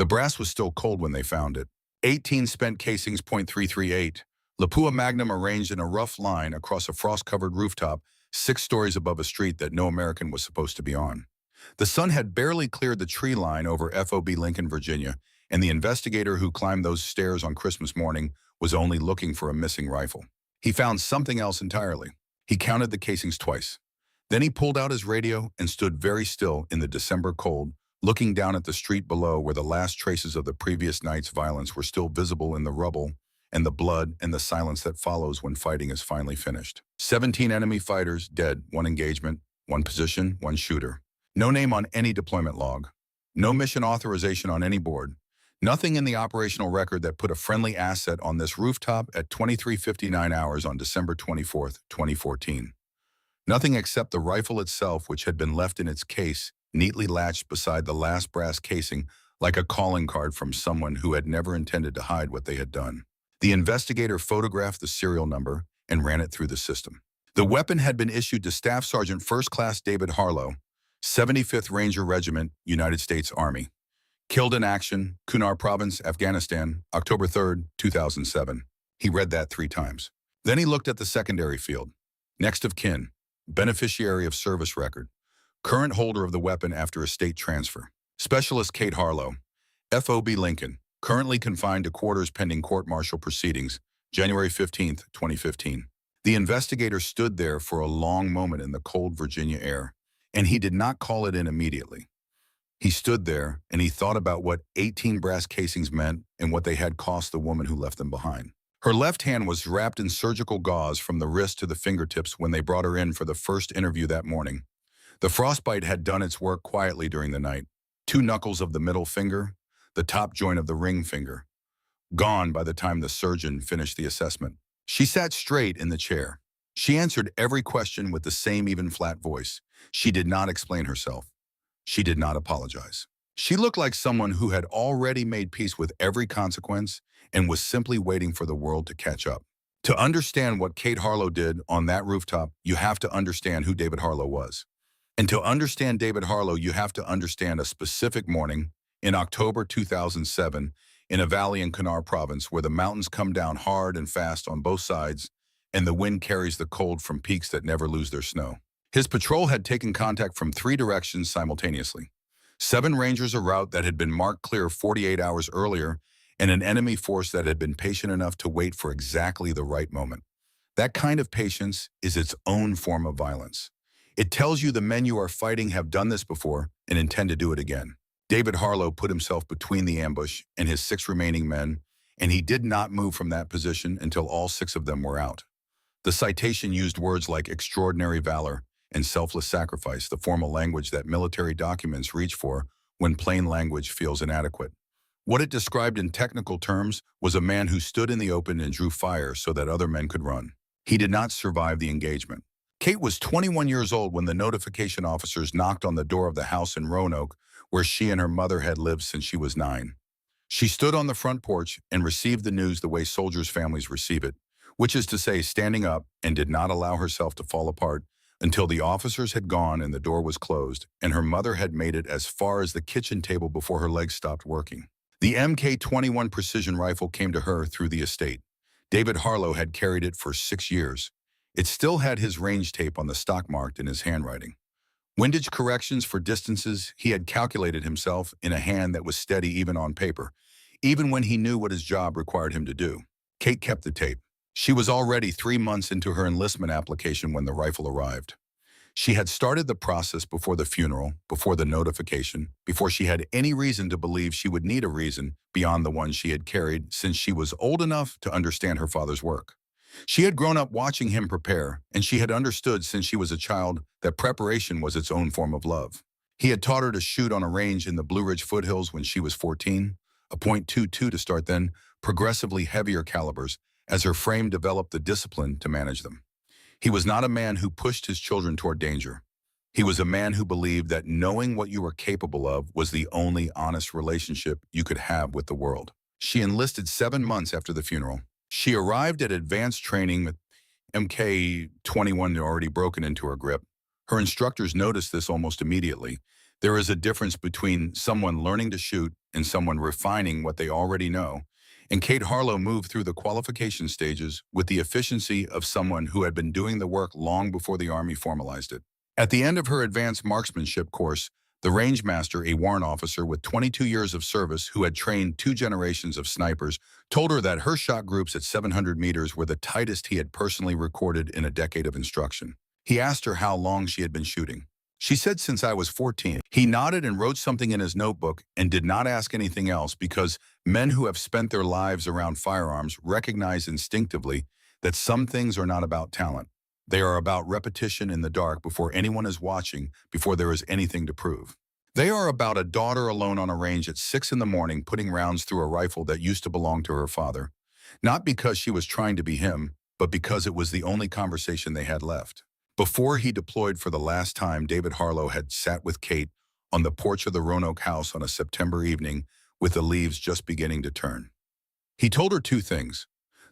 The brass was still cold when they found it. 18 spent casings .338, Lapua Magnum arranged in a rough line across a frost-covered rooftop 6 stories above a street that no American was supposed to be on. The sun had barely cleared the tree line over FOB Lincoln, Virginia, and the investigator who climbed those stairs on Christmas morning was only looking for a missing rifle. He found something else entirely. He counted the casings twice. Then he pulled out his radio and stood very still in the December cold, looking down at the street below where the last traces of the previous night's violence were still visible in the rubble and the blood and the silence that follows when fighting is finally finished. 17 enemy fighters dead, 1 engagement, 1 position, 1 shooter. No name on any deployment log. No mission authorization on any board. Nothing in the operational record that put a friendly asset on this rooftop at 23:59 hours on December 24, 2014. Nothing except the rifle itself, which had been left in its case, neatly latched beside the last brass casing like a calling card from someone who had never intended to hide what they had done. The investigator photographed the serial number and ran it through the system. The weapon had been issued to Staff Sergeant First Class David Harlow, 75th Ranger Regiment, United States Army. Killed in action, Kunar Province, Afghanistan, October 3, 2007. He read that 3 times. Then he looked at the secondary field. Next of kin, beneficiary of service record, current holder of the weapon after estate transfer. Specialist Kate Harlow, FOB Lincoln, currently confined to quarters pending court-martial proceedings, January 15, 2015. The investigator stood there for a long moment in the cold Virginia air, and he did not call it in immediately. He stood there, and he thought about what 18 brass casings meant and what they had cost the woman who left them behind. Her left hand was wrapped in surgical gauze from the wrist to the fingertips when they brought her in for the first interview that morning. The frostbite had done its work quietly during the night. 2 knuckles of the middle finger, the top joint of the ring finger. Gone by the time the surgeon finished the assessment. She sat straight in the chair. She answered every question with the same even flat voice. She did not explain herself. She did not apologize. She looked like someone who had already made peace with every consequence and was simply waiting for the world to catch up. To understand what Kate Harlow did on that rooftop, you have to understand who David Harlow was. And to understand David Harlow, you have to understand a specific morning in October 2007 in a valley in Kunar Province where the mountains come down hard and fast on both sides and the wind carries the cold from peaks that never lose their snow. His patrol had taken contact from 3 directions simultaneously. 7 Rangers a route that had been marked clear 48 hours earlier, and an enemy force that had been patient enough to wait for exactly the right moment. That kind of patience is its own form of violence. It tells you the men you are fighting have done this before and intend to do it again. David Harlow put himself between the ambush and his 6 remaining men, and he did not move from that position until all 6 of them were out. The citation used words like extraordinary valor and selfless sacrifice, the formal language that military documents reach for when plain language feels inadequate. What it described in technical terms was a man who stood in the open and drew fire so that other men could run. He did not survive the engagement. Kate was 21 years old when the notification officers knocked on the door of the house in Roanoke, where she and her mother had lived since she was 9. She stood on the front porch and received the news the way soldiers' families receive it, which is to say standing up, and did not allow herself to fall apart until the officers had gone and the door was closed, and her mother had made it as far as the kitchen table before her legs stopped working. The MK-21 precision rifle came to her through the estate. David Harlow had carried it for 6 years. It still had his range tape on the stock marked in his handwriting. Windage corrections for distances he had calculated himself in a hand that was steady even on paper, even when he knew what his job required him to do. Kate kept the tape. She was already 3 months into her enlistment application when the rifle arrived. She had started the process before the funeral, before the notification, before she had any reason to believe she would need a reason beyond the one she had carried since she was old enough to understand her father's work. She had grown up watching him prepare, and she had understood since she was a child that preparation was its own form of love. He had taught her to shoot on a range in the Blue Ridge foothills when she was 14, a .22 to start then, progressively heavier calibers, as her frame developed the discipline to manage them. He was not a man who pushed his children toward danger. He was a man who believed that knowing what you were capable of was the only honest relationship you could have with the world. She enlisted 7 months after the funeral. She arrived at advanced training with MK-21 already broken into her grip. Her instructors noticed this almost immediately. There is a difference between someone learning to shoot in someone refining what they already know, and Kate Harlow moved through the qualification stages with the efficiency of someone who had been doing the work long before the Army formalized it. At the end of her advanced marksmanship course, the range master, a warrant officer with 22 years of service who had trained 2 generations of snipers, told her that her shot groups at 700 meters were the tightest he had personally recorded in a decade of instruction. He asked her how long she had been shooting. She said, "Since I was 14. He nodded and wrote something in his notebook and did not ask anything else because men who have spent their lives around firearms recognize instinctively that some things are not about talent. They are about repetition in the dark before anyone is watching, before there is anything to prove. They are about a daughter alone on a range at 6 in the morning putting rounds through a rifle that used to belong to her father, not because she was trying to be him, but because it was the only conversation they had left." Before he deployed for the last time, David Harlow had sat with Kate on the porch of the Roanoke house on a September evening with the leaves just beginning to turn. He told her 2 things.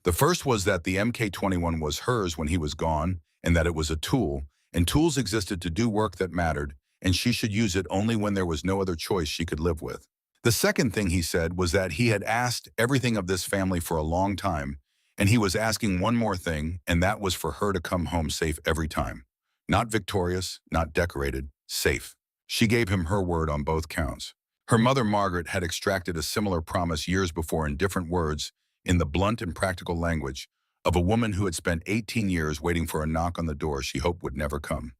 The first was that the MK-21 was hers when he was gone and that it was a tool, and tools existed to do work that mattered, and she should use it only when there was no other choice she could live with. The second thing he said was that he had asked everything of this family for a long time, and he was asking one more thing, and that was for her to come home safe every time. Not victorious, not decorated, safe. She gave him her word on both counts. Her mother, Margaret, had extracted a similar promise years before in different words, in the blunt and practical language of a woman who had spent 18 years waiting for a knock on the door she hoped would never come.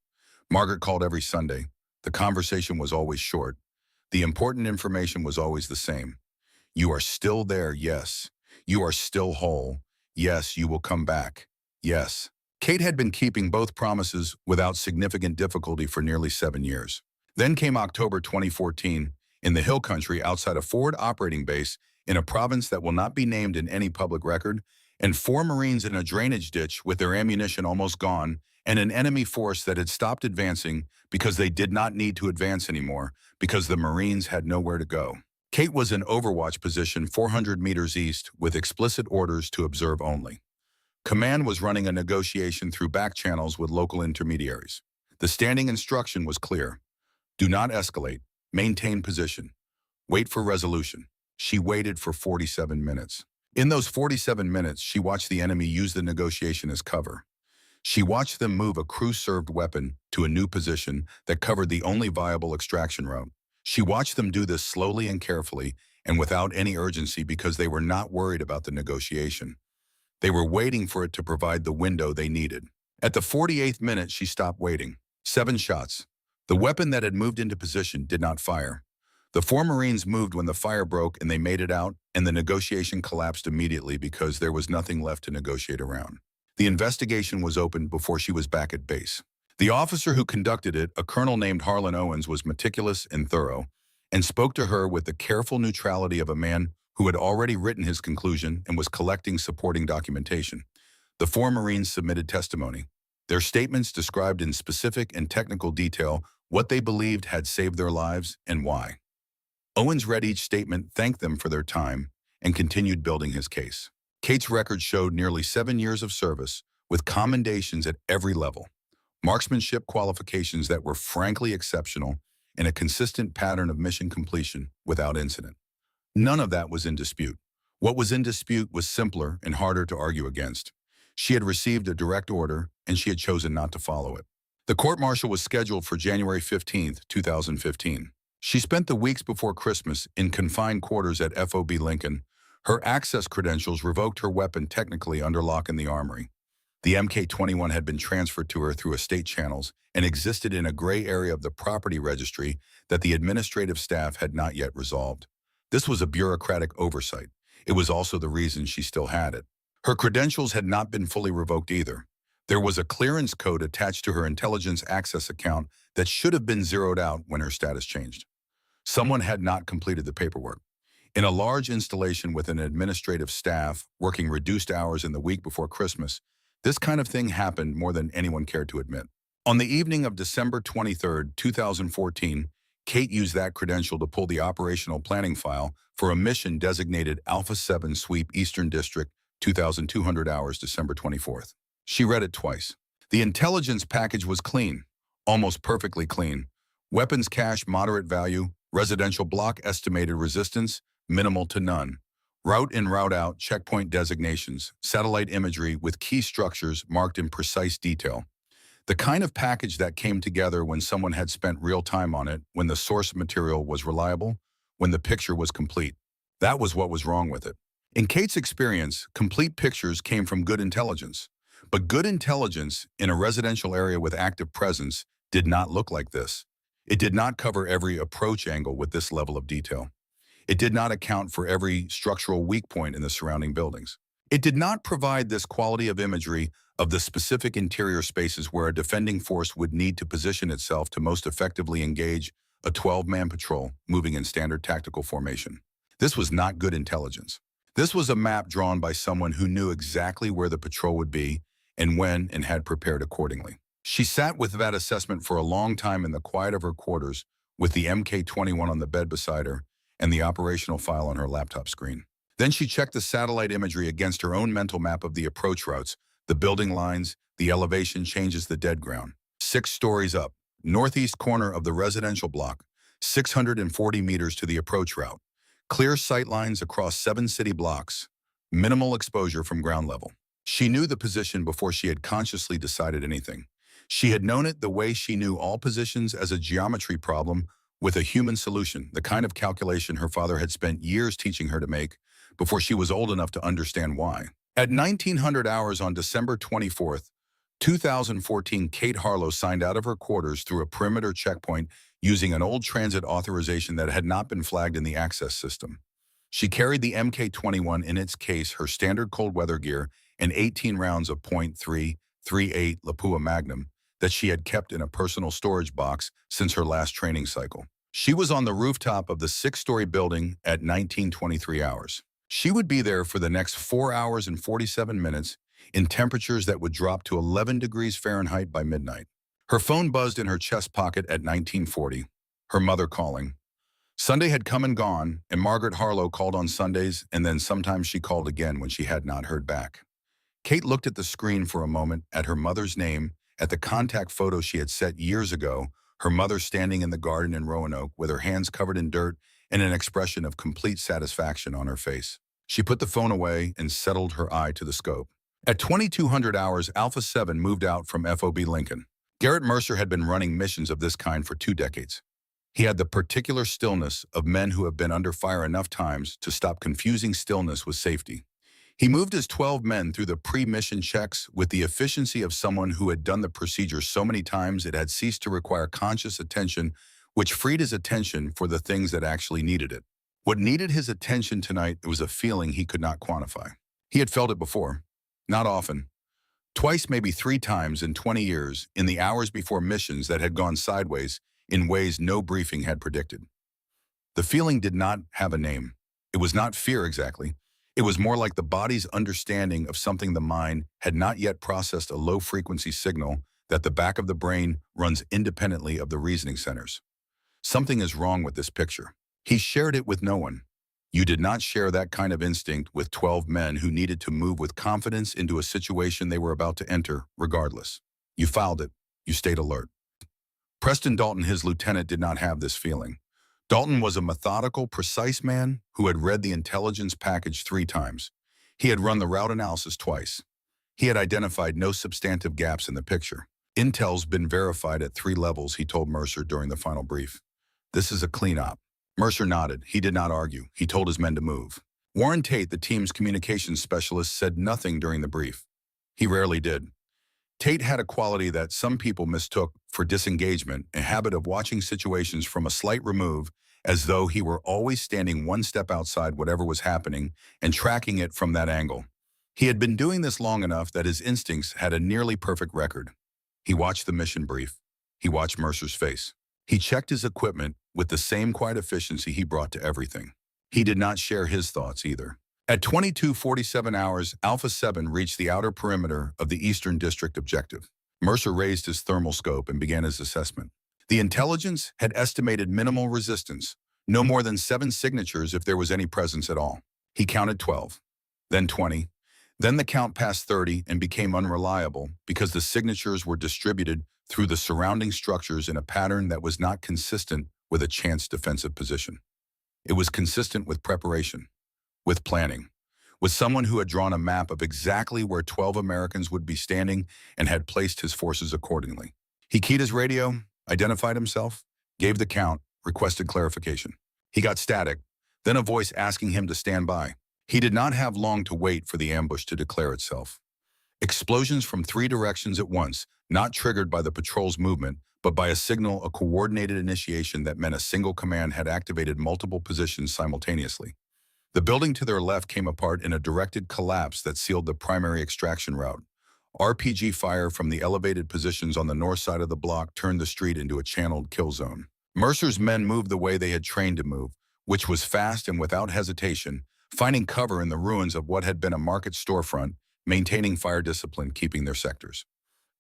Margaret called every Sunday. The conversation was always short. The important information was always the same. "You are still there, yes. You are still whole. Yes, you will come back. Yes." Kate had been keeping both promises without significant difficulty for nearly 7 years. Then came October 2014, in the hill country outside a forward operating base in a province that will not be named in any public record, and 4 Marines in a drainage ditch with their ammunition almost gone, and an enemy force that had stopped advancing because they did not need to advance anymore, because the Marines had nowhere to go. Kate was in overwatch position 400 meters east with explicit orders to observe only. Command was running a negotiation through back channels with local intermediaries. The standing instruction was clear. Do not escalate. Maintain position. Wait for resolution. She waited for 47 minutes. In those 47 minutes, she watched the enemy use the negotiation as cover. She watched them move a crew-served weapon to a new position that covered the only viable extraction route. She watched them do this slowly and carefully and without any urgency because they were not worried about the negotiation. They were waiting for it to provide the window they needed. At the 48th minute, she stopped waiting. 7 shots. The weapon that had moved into position did not fire. The 4 Marines moved when the fire broke and they made it out, and the negotiation collapsed immediately because there was nothing left to negotiate around. The investigation was opened before she was back at base. The officer who conducted it, a colonel named Harlan Owens, was meticulous and thorough, and spoke to her with the careful neutrality of a man who had already written his conclusion and was collecting supporting documentation. The 4 Marines submitted testimony. Their statements described in specific and technical detail what they believed had saved their lives and why. Owens read each statement, thanked them for their time, and continued building his case. Kate's record showed nearly 7 years of service, with commendations at every level, marksmanship qualifications that were frankly exceptional, and a consistent pattern of mission completion without incident. None of that was in dispute. What was in dispute was simpler and harder to argue against. She had received a direct order, and she had chosen not to follow it. The court-martial was scheduled for January 15, 2015. She spent the weeks before Christmas in confined quarters at FOB Lincoln. Her access credentials revoked her weapon technically under lock in the armory. The MK-21 had been transferred to her through estate channels and existed in a gray area of the property registry that the administrative staff had not yet resolved. This was a bureaucratic oversight. It was also the reason she still had it. Her credentials had not been fully revoked either. There was a clearance code attached to her intelligence access account that should have been zeroed out when her status changed. Someone had not completed the paperwork. In a large installation with an administrative staff working reduced hours in the week before Christmas, this kind of thing happened more than anyone cared to admit. On the evening of December 23, 2014, Kate used that credential to pull the operational planning file for a mission designated Alpha 7 Sweep Eastern District, 2,200 hours, December 24th. She read it twice. The intelligence package was clean, almost perfectly clean. Weapons cache moderate value, Residential block estimated resistance, minimal to none. Route in, route out, checkpoint designations, satellite imagery with key structures marked in precise detail. The kind of package that came together when someone had spent real time on it, when the source material was reliable, when the picture was complete. That was what was wrong with it. In Kate's experience, complete pictures came from good intelligence. But good intelligence in a residential area with active presence did not look like this. It did not cover every approach angle with this level of detail. It did not account for every structural weak point in the surrounding buildings. It did not provide this quality of imagery of the specific interior spaces where a defending force would need to position itself to most effectively engage a 12-man patrol moving in standard tactical formation. This was not good intelligence. This was a map drawn by someone who knew exactly where the patrol would be and when, and had prepared accordingly. She sat with that assessment for a long time in the quiet of her quarters, with the MK-21 on the bed beside her and the operational file on her laptop screen. Then she checked the satellite imagery against her own mental map of the approach routes, the building lines, the elevation changes, the dead ground. 6 stories up, northeast corner of the residential block, 640 meters to the approach route. Clear sight lines across 7 city blocks. Minimal exposure from ground level. She knew the position before she had consciously decided anything. She had known it the way she knew all positions as a geometry problem with a human solution, the kind of calculation her father had spent years teaching her to make before she was old enough to understand why. At 1900 hours on December 24th, 2014, Kate Harlow signed out of her quarters through a perimeter checkpoint using an old transit authorization that had not been flagged in the access system. She carried the MK-21 in its case, her standard cold weather gear, and 18 rounds of .338 Lapua Magnum that she had kept in a personal storage box since her last training cycle. She was on the rooftop of the 6-story building at 1923 hours. She would be there for the next 4 hours and 47 minutes in temperatures that would drop to 11 degrees Fahrenheit by midnight. Her phone buzzed in her chest pocket at 1940, her mother calling. Sunday had come and gone, and Margaret Harlow called on Sundays, and then sometimes she called again when she had not heard back. Kate looked at the screen for a moment, at her mother's name, at the contact photo she had set years ago, her mother standing in the garden in Roanoke with her hands covered in dirt and an expression of complete satisfaction on her face. She put the phone away and settled her eye to the scope. At 2200 hours, Alpha 7 moved out from FOB Lincoln. Garrett Mercer had been running missions of this kind for 2 decades. He had the particular stillness of men who have been under fire enough times to stop confusing stillness with safety. He moved his 12 men through the pre-mission checks with the efficiency of someone who had done the procedure so many times it had ceased to require conscious attention, which freed his attention for the things that actually needed it. What needed his attention tonight was a feeling he could not quantify. He had felt it before. Not often. Twice, maybe 3 times in 20 years, in the hours before missions that had gone sideways in ways no briefing had predicted. The feeling did not have a name. It was not fear exactly. It was more like the body's understanding of something the mind had not yet processed, a low-frequency signal that the back of the brain runs independently of the reasoning centers. Something is wrong with this picture. He shared it with no one. You did not share that kind of instinct with 12 men who needed to move with confidence into a situation they were about to enter, regardless. You filed it. You stayed alert. Preston Dalton, his lieutenant, did not have this feeling. Dalton was a methodical, precise man who had read the intelligence package 3 times. He had run the route analysis twice. He had identified no substantive gaps in the picture. Intel's been verified at 3 levels, he told Mercer during the final brief. This is a clean op. Mercer nodded. He did not argue. He told his men to move. Warren Tate, the team's communications specialist, said nothing during the brief. He rarely did. Tate had a quality that some people mistook for disengagement, a habit of watching situations from a slight remove, as though he were always standing one step outside whatever was happening and tracking it from that angle. He had been doing this long enough that his instincts had a nearly perfect record. He watched the mission brief. He watched Mercer's face. He checked his equipment with the same quiet efficiency he brought to everything. He did not share his thoughts either. At 22:47 hours, Alpha 7 reached the outer perimeter of the Eastern District objective. Mercer raised his thermal scope and began his assessment. The intelligence had estimated minimal resistance, no more than 7 signatures if there was any presence at all. He counted 12, then 20. Then the count passed 30 and became unreliable because the signatures were distributed through the surrounding structures in a pattern that was not consistent with a chance defensive position. It was consistent with preparation, with planning, with someone who had drawn a map of exactly where 12 Americans would be standing and had placed his forces accordingly. He keyed his radio, identified himself, gave the count, requested clarification. He got static, then a voice asking him to stand by. He did not have long to wait for the ambush to declare itself. Explosions from 3 directions at once, not triggered by the patrol's movement, but by a signal, a coordinated initiation that meant a single command had activated multiple positions simultaneously. The building to their left came apart in a directed collapse that sealed the primary extraction route. RPG fire from the elevated positions on the north side of the block turned the street into a channeled kill zone. Mercer's men moved the way they had trained to move, which was fast and without hesitation, finding cover in the ruins of what had been a market storefront, maintaining fire discipline, keeping their sectors.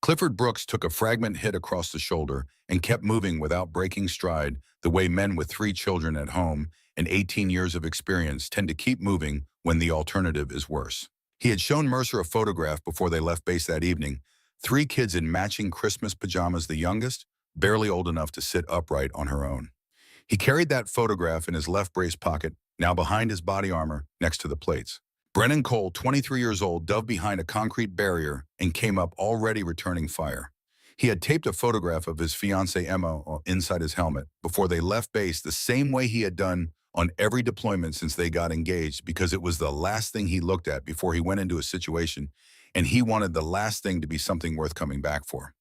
Clifford Brooks took a fragment hit across the shoulder and kept moving without breaking stride, the way men with 3 children at home and 18 years of experience tend to keep moving when the alternative is worse. He had shown Mercer a photograph before they left base that evening. 3 kids in matching Christmas pajamas, the youngest, barely old enough to sit upright on her own. He carried that photograph in his left brace pocket, now behind his body armor, next to the plates. Brennan Cole, 23 years old, dove behind a concrete barrier and came up already returning fire. He had taped a photograph of his fiancée Emma inside his helmet before they left base, the same way he had done on every deployment since they got engaged, because it was the last thing he looked at before he went into a situation, and he wanted the last thing to be something worth coming back for.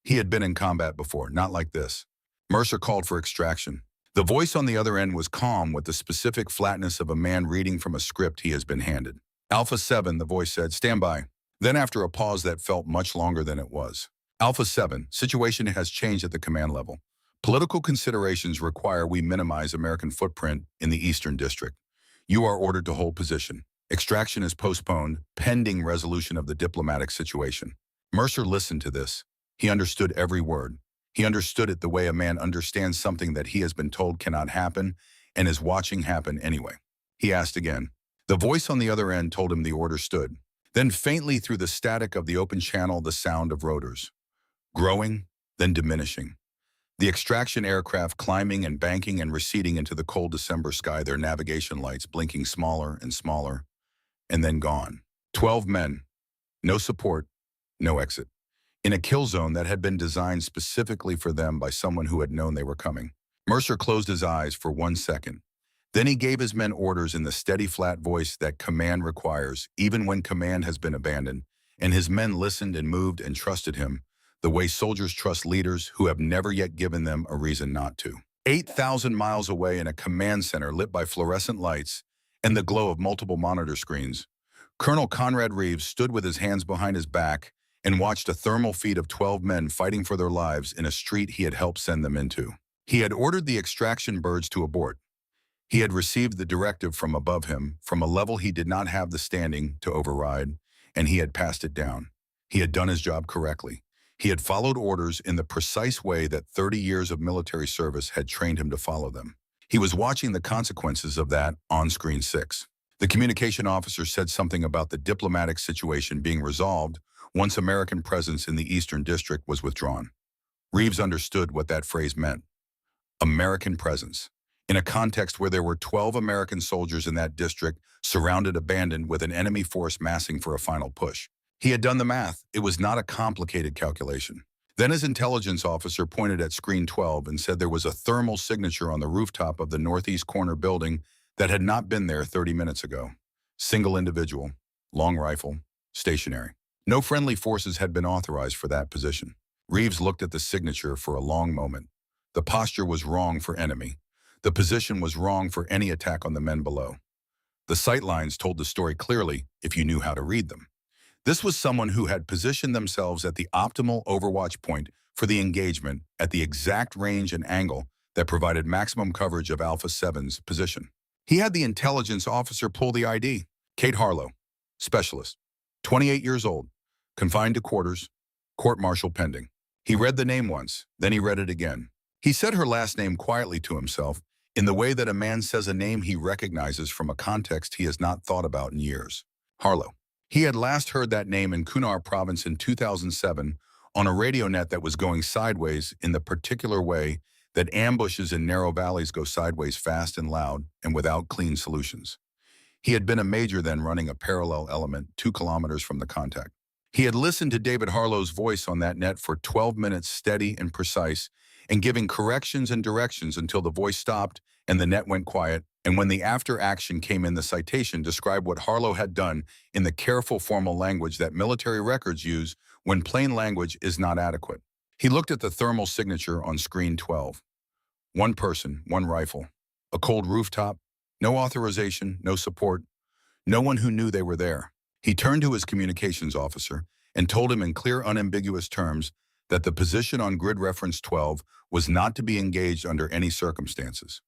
He had been in combat before, not like this. Mercer called for extraction. The voice on the other end was calm, with the specific flatness of a man reading from a script he has been handed. Alpha 7, the voice said, stand by. Then after a pause that felt much longer than it was. Alpha 7, situation has changed at the command level. Political considerations require we minimize American footprint in the Eastern District. You are ordered to hold position. Extraction is postponed, pending resolution of the diplomatic situation. Mercer listened to this. He understood every word. He understood it the way a man understands something that he has been told cannot happen and is watching happen anyway. He asked again. The voice on the other end told him the order stood. Then faintly through the static of the open channel, the sound of rotors. Growing, then diminishing. The extraction aircraft climbing and banking and receding into the cold December sky, their navigation lights blinking smaller and smaller, and then gone. 12 men. No support, no exit. In a kill zone that had been designed specifically for them by someone who had known they were coming. Mercer closed his eyes for 1 second. Then he gave his men orders in the steady, flat voice that command requires, even when command has been abandoned, and his men listened and moved and trusted him, the way soldiers trust leaders who have never yet given them a reason not to. 8,000 miles away in a command center lit by fluorescent lights and the glow of multiple monitor screens, Colonel Conrad Reeves stood with his hands behind his back and watched a thermal feed of 12 men fighting for their lives in a street he had helped send them into. He had ordered the extraction birds to abort. He had received the directive from above him, from a level he did not have the standing to override, and he had passed it down. He had done his job correctly. He had followed orders in the precise way that 30 years of military service had trained him to follow them. He was watching the consequences of that on screen 6. The communication officer said something about the diplomatic situation being resolved once American presence in the Eastern District was withdrawn. Reeves understood what that phrase meant. American presence. In a context where there were 12 American soldiers in that district, surrounded, abandoned, with an enemy force massing for a final push. He had done the math. It was not a complicated calculation. Then his intelligence officer pointed at screen 12 and said there was a thermal signature on the rooftop of the northeast corner building that had not been there 30 minutes ago. Single individual, long rifle, stationary. No friendly forces had been authorized for that position. Reeves looked at the signature for a long moment. The posture was wrong for enemy. The position was wrong for any attack on the men below. The sightlines told the story clearly if you knew how to read them. This was someone who had positioned themselves at the optimal overwatch point for the engagement at the exact range and angle that provided maximum coverage of Alpha 7's position. He had the intelligence officer pull the ID. Kate Harlow, specialist, 28 years old, confined to quarters, court-martial pending. He read the name once, then he read it again. He said her last name quietly to himself, in the way that a man says a name he recognizes from a context he has not thought about in years. Harlow. He had last heard that name in Kunar province in 2007 on a radio net that was going sideways in the particular way that ambushes in narrow valleys go sideways fast and loud and without clean solutions. He had been a major then running a parallel element 2 kilometers from the contact. He had listened to David Harlow's voice on that net for 12 minutes steady and precise and giving corrections and directions until the voice stopped and the net went quiet, and when the after action came in, the citation described what Harlow had done in the careful formal language that military records use when plain language is not adequate. He looked at the thermal signature on screen 12. One person, one rifle. A cold rooftop, no authorization, no support, no one who knew they were there. He turned to his communications officer and told him in clear, unambiguous terms that the position on grid reference 12 was not to be engaged under any circumstances.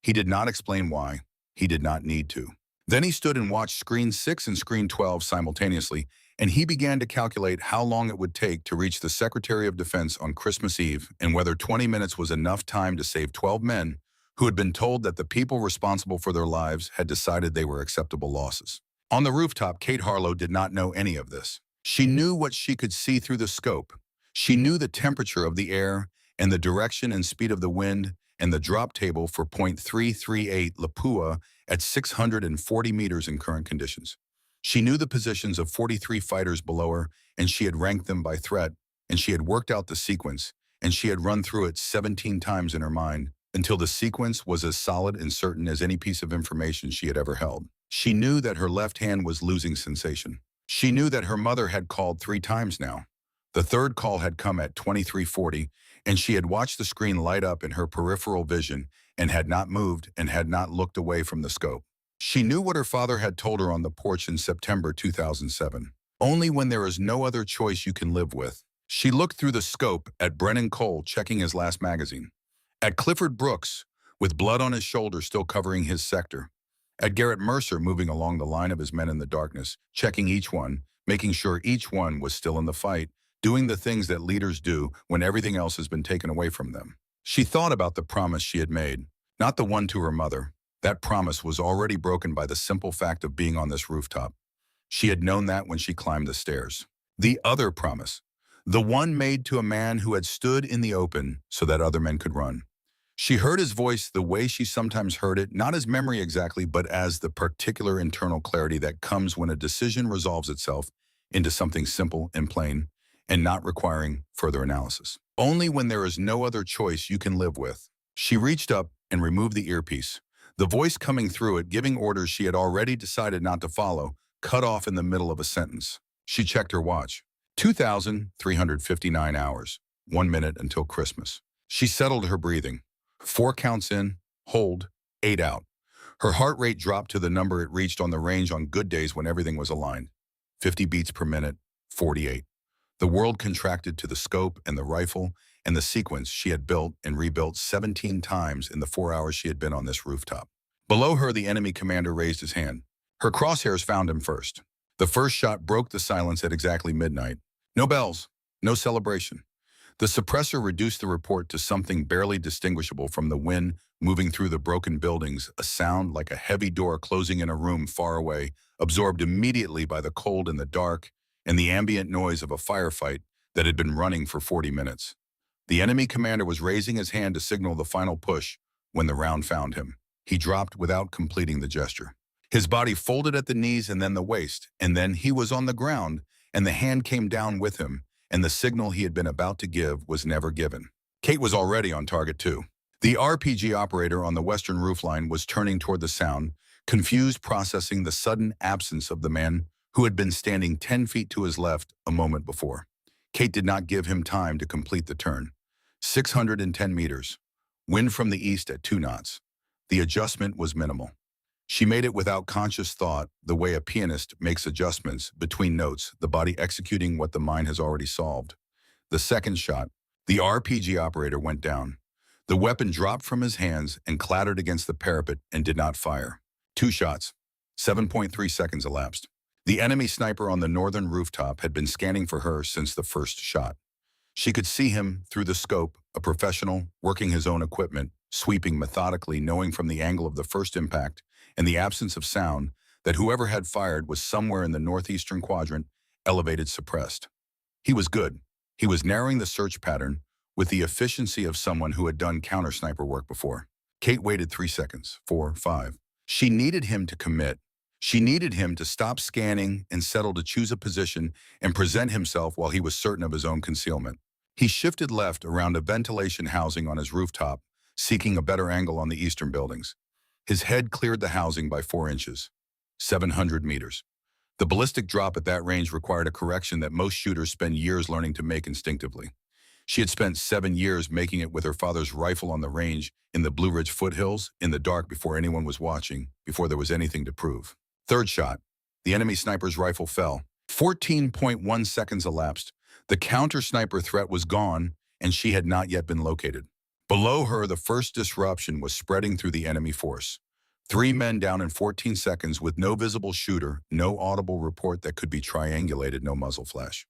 He did not explain why. He did not need to. Then he stood and watched screen 6 and screen 12 simultaneously, and he began to calculate how long it would take to reach the Secretary of Defense on Christmas Eve and whether 20 minutes was enough time to save 12 men who had been told that the people responsible for their lives had decided they were acceptable losses. On the rooftop, Kate Harlow did not know any of this. She knew what she could see through the scope. She knew the temperature of the air and the direction and speed of the wind and the drop table for .338 Lapua at 640 meters in current conditions. She knew the positions of 43 fighters below her, and she had ranked them by threat, and she had worked out the sequence, and she had run through it 17 times in her mind until the sequence was as solid and certain as any piece of information she had ever held. She knew that her left hand was losing sensation. She knew that her mother had called 3 times now. The third call had come at 23:40, and she had watched the screen light up in her peripheral vision and had not moved and had not looked away from the scope. She knew what her father had told her on the porch in September 2007. Only when there is no other choice you can live with. She looked through the scope at Brennan Cole checking his last magazine, at Clifford Brooks with blood on his shoulder still covering his sector, at Garrett Mercer moving along the line of his men in the darkness, checking each one, making sure each one was still in the fight, doing the things that leaders do when everything else has been taken away from them. She thought about the promise she had made, not the one to her mother. That promise was already broken by the simple fact of being on this rooftop. She had known that when she climbed the stairs. The other promise, the one made to a man who had stood in the open so that other men could run. She heard his voice the way she sometimes heard it, not as memory exactly, but as the particular internal clarity that comes when a decision resolves itself into something simple and plain, and not requiring further analysis. Only when there is no other choice you can live with. She reached up and removed the earpiece. The voice coming through it, giving orders she had already decided not to follow, cut off in the middle of a sentence. She checked her watch. 2,359 hours, 1 minute until Christmas. She settled her breathing. 4 counts in, hold, 8 out. Her heart rate dropped to the number it reached on the range on good days when everything was aligned. 50 beats per minute, 48. The world contracted to the scope and the rifle and the sequence she had built and rebuilt 17 times in the 4 hours she had been on this rooftop. Below her, the enemy commander raised his hand. Her crosshairs found him first. The first shot broke the silence at exactly midnight. No bells, no celebration. The suppressor reduced the report to something barely distinguishable from the wind moving through the broken buildings, a sound like a heavy door closing in a room far away, absorbed immediately by the cold and the dark, and the ambient noise of a firefight that had been running for 40 minutes. The enemy commander was raising his hand to signal the final push when the round found him. He dropped without completing the gesture. His body folded at the knees and then the waist, and then he was on the ground, and the hand came down with him, and the signal he had been about to give was never given. Kate was already on target too. The RPG operator on the western roofline was turning toward the sound, confused, processing the sudden absence of the man who had been standing 10 feet to his left a moment before. Kate did not give him time to complete the turn. 610 meters. Wind from the east at 2 knots. The adjustment was minimal. She made it without conscious thought, the way a pianist makes adjustments between notes, the body executing what the mind has already solved. The second shot, the RPG operator went down. The weapon dropped from his hands and clattered against the parapet and did not fire. 2 shots. 7.3 seconds elapsed. The enemy sniper on the northern rooftop had been scanning for her since the first shot. She could see him through the scope, a professional, working his own equipment, sweeping methodically, knowing from the angle of the first impact and the absence of sound that whoever had fired was somewhere in the northeastern quadrant, elevated, suppressed. He was good. He was narrowing the search pattern, with the efficiency of someone who had done counter-sniper work before. Kate waited 3 seconds, 4, 5. She needed him to commit. She needed him to stop scanning and settle to choose a position and present himself while he was certain of his own concealment. He shifted left around a ventilation housing on his rooftop, seeking a better angle on the eastern buildings. His head cleared the housing by 4 inches, 700 meters. The ballistic drop at that range required a correction that most shooters spend years learning to make instinctively. She had spent 7 years making it with her father's rifle on the range in the Blue Ridge foothills, in the dark before anyone was watching, before there was anything to prove. Third shot. The enemy sniper's rifle fell. 14.1 seconds elapsed. The counter-sniper threat was gone, and she had not yet been located. Below her, the first disruption was spreading through the enemy force. 3 men down in 14 seconds with no visible shooter, no audible report that could be triangulated, no muzzle flash.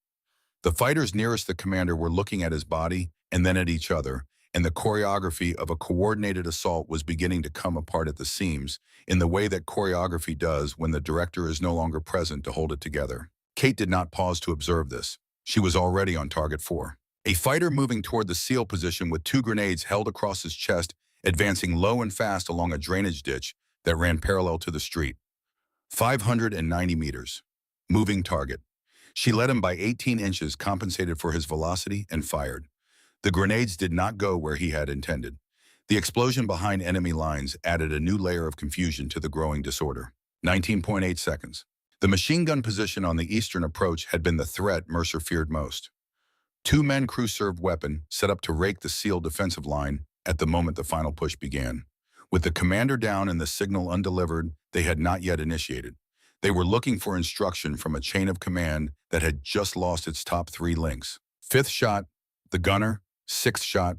The fighters nearest the commander were looking at his body and then at each other, and the choreography of a coordinated assault was beginning to come apart at the seams in the way that choreography does when the director is no longer present to hold it together. Kate did not pause to observe this. She was already on target 4. A fighter moving toward the SEAL position with 2 grenades held across his chest, advancing low and fast along a drainage ditch that ran parallel to the street. 590 meters. Moving target. She led him by 18 inches, compensated for his velocity, and fired. The grenades did not go where he had intended. The explosion behind enemy lines added a new layer of confusion to the growing disorder. 19.8 seconds. The machine gun position on the eastern approach had been the threat Mercer feared most. 2 men crew-served weapon set up to rake the SEAL defensive line at the moment the final push began. With the commander down and the signal undelivered, they had not yet initiated. They were looking for instruction from a chain of command that had just lost its top 3 links. 5th shot, the gunner. 6th shot,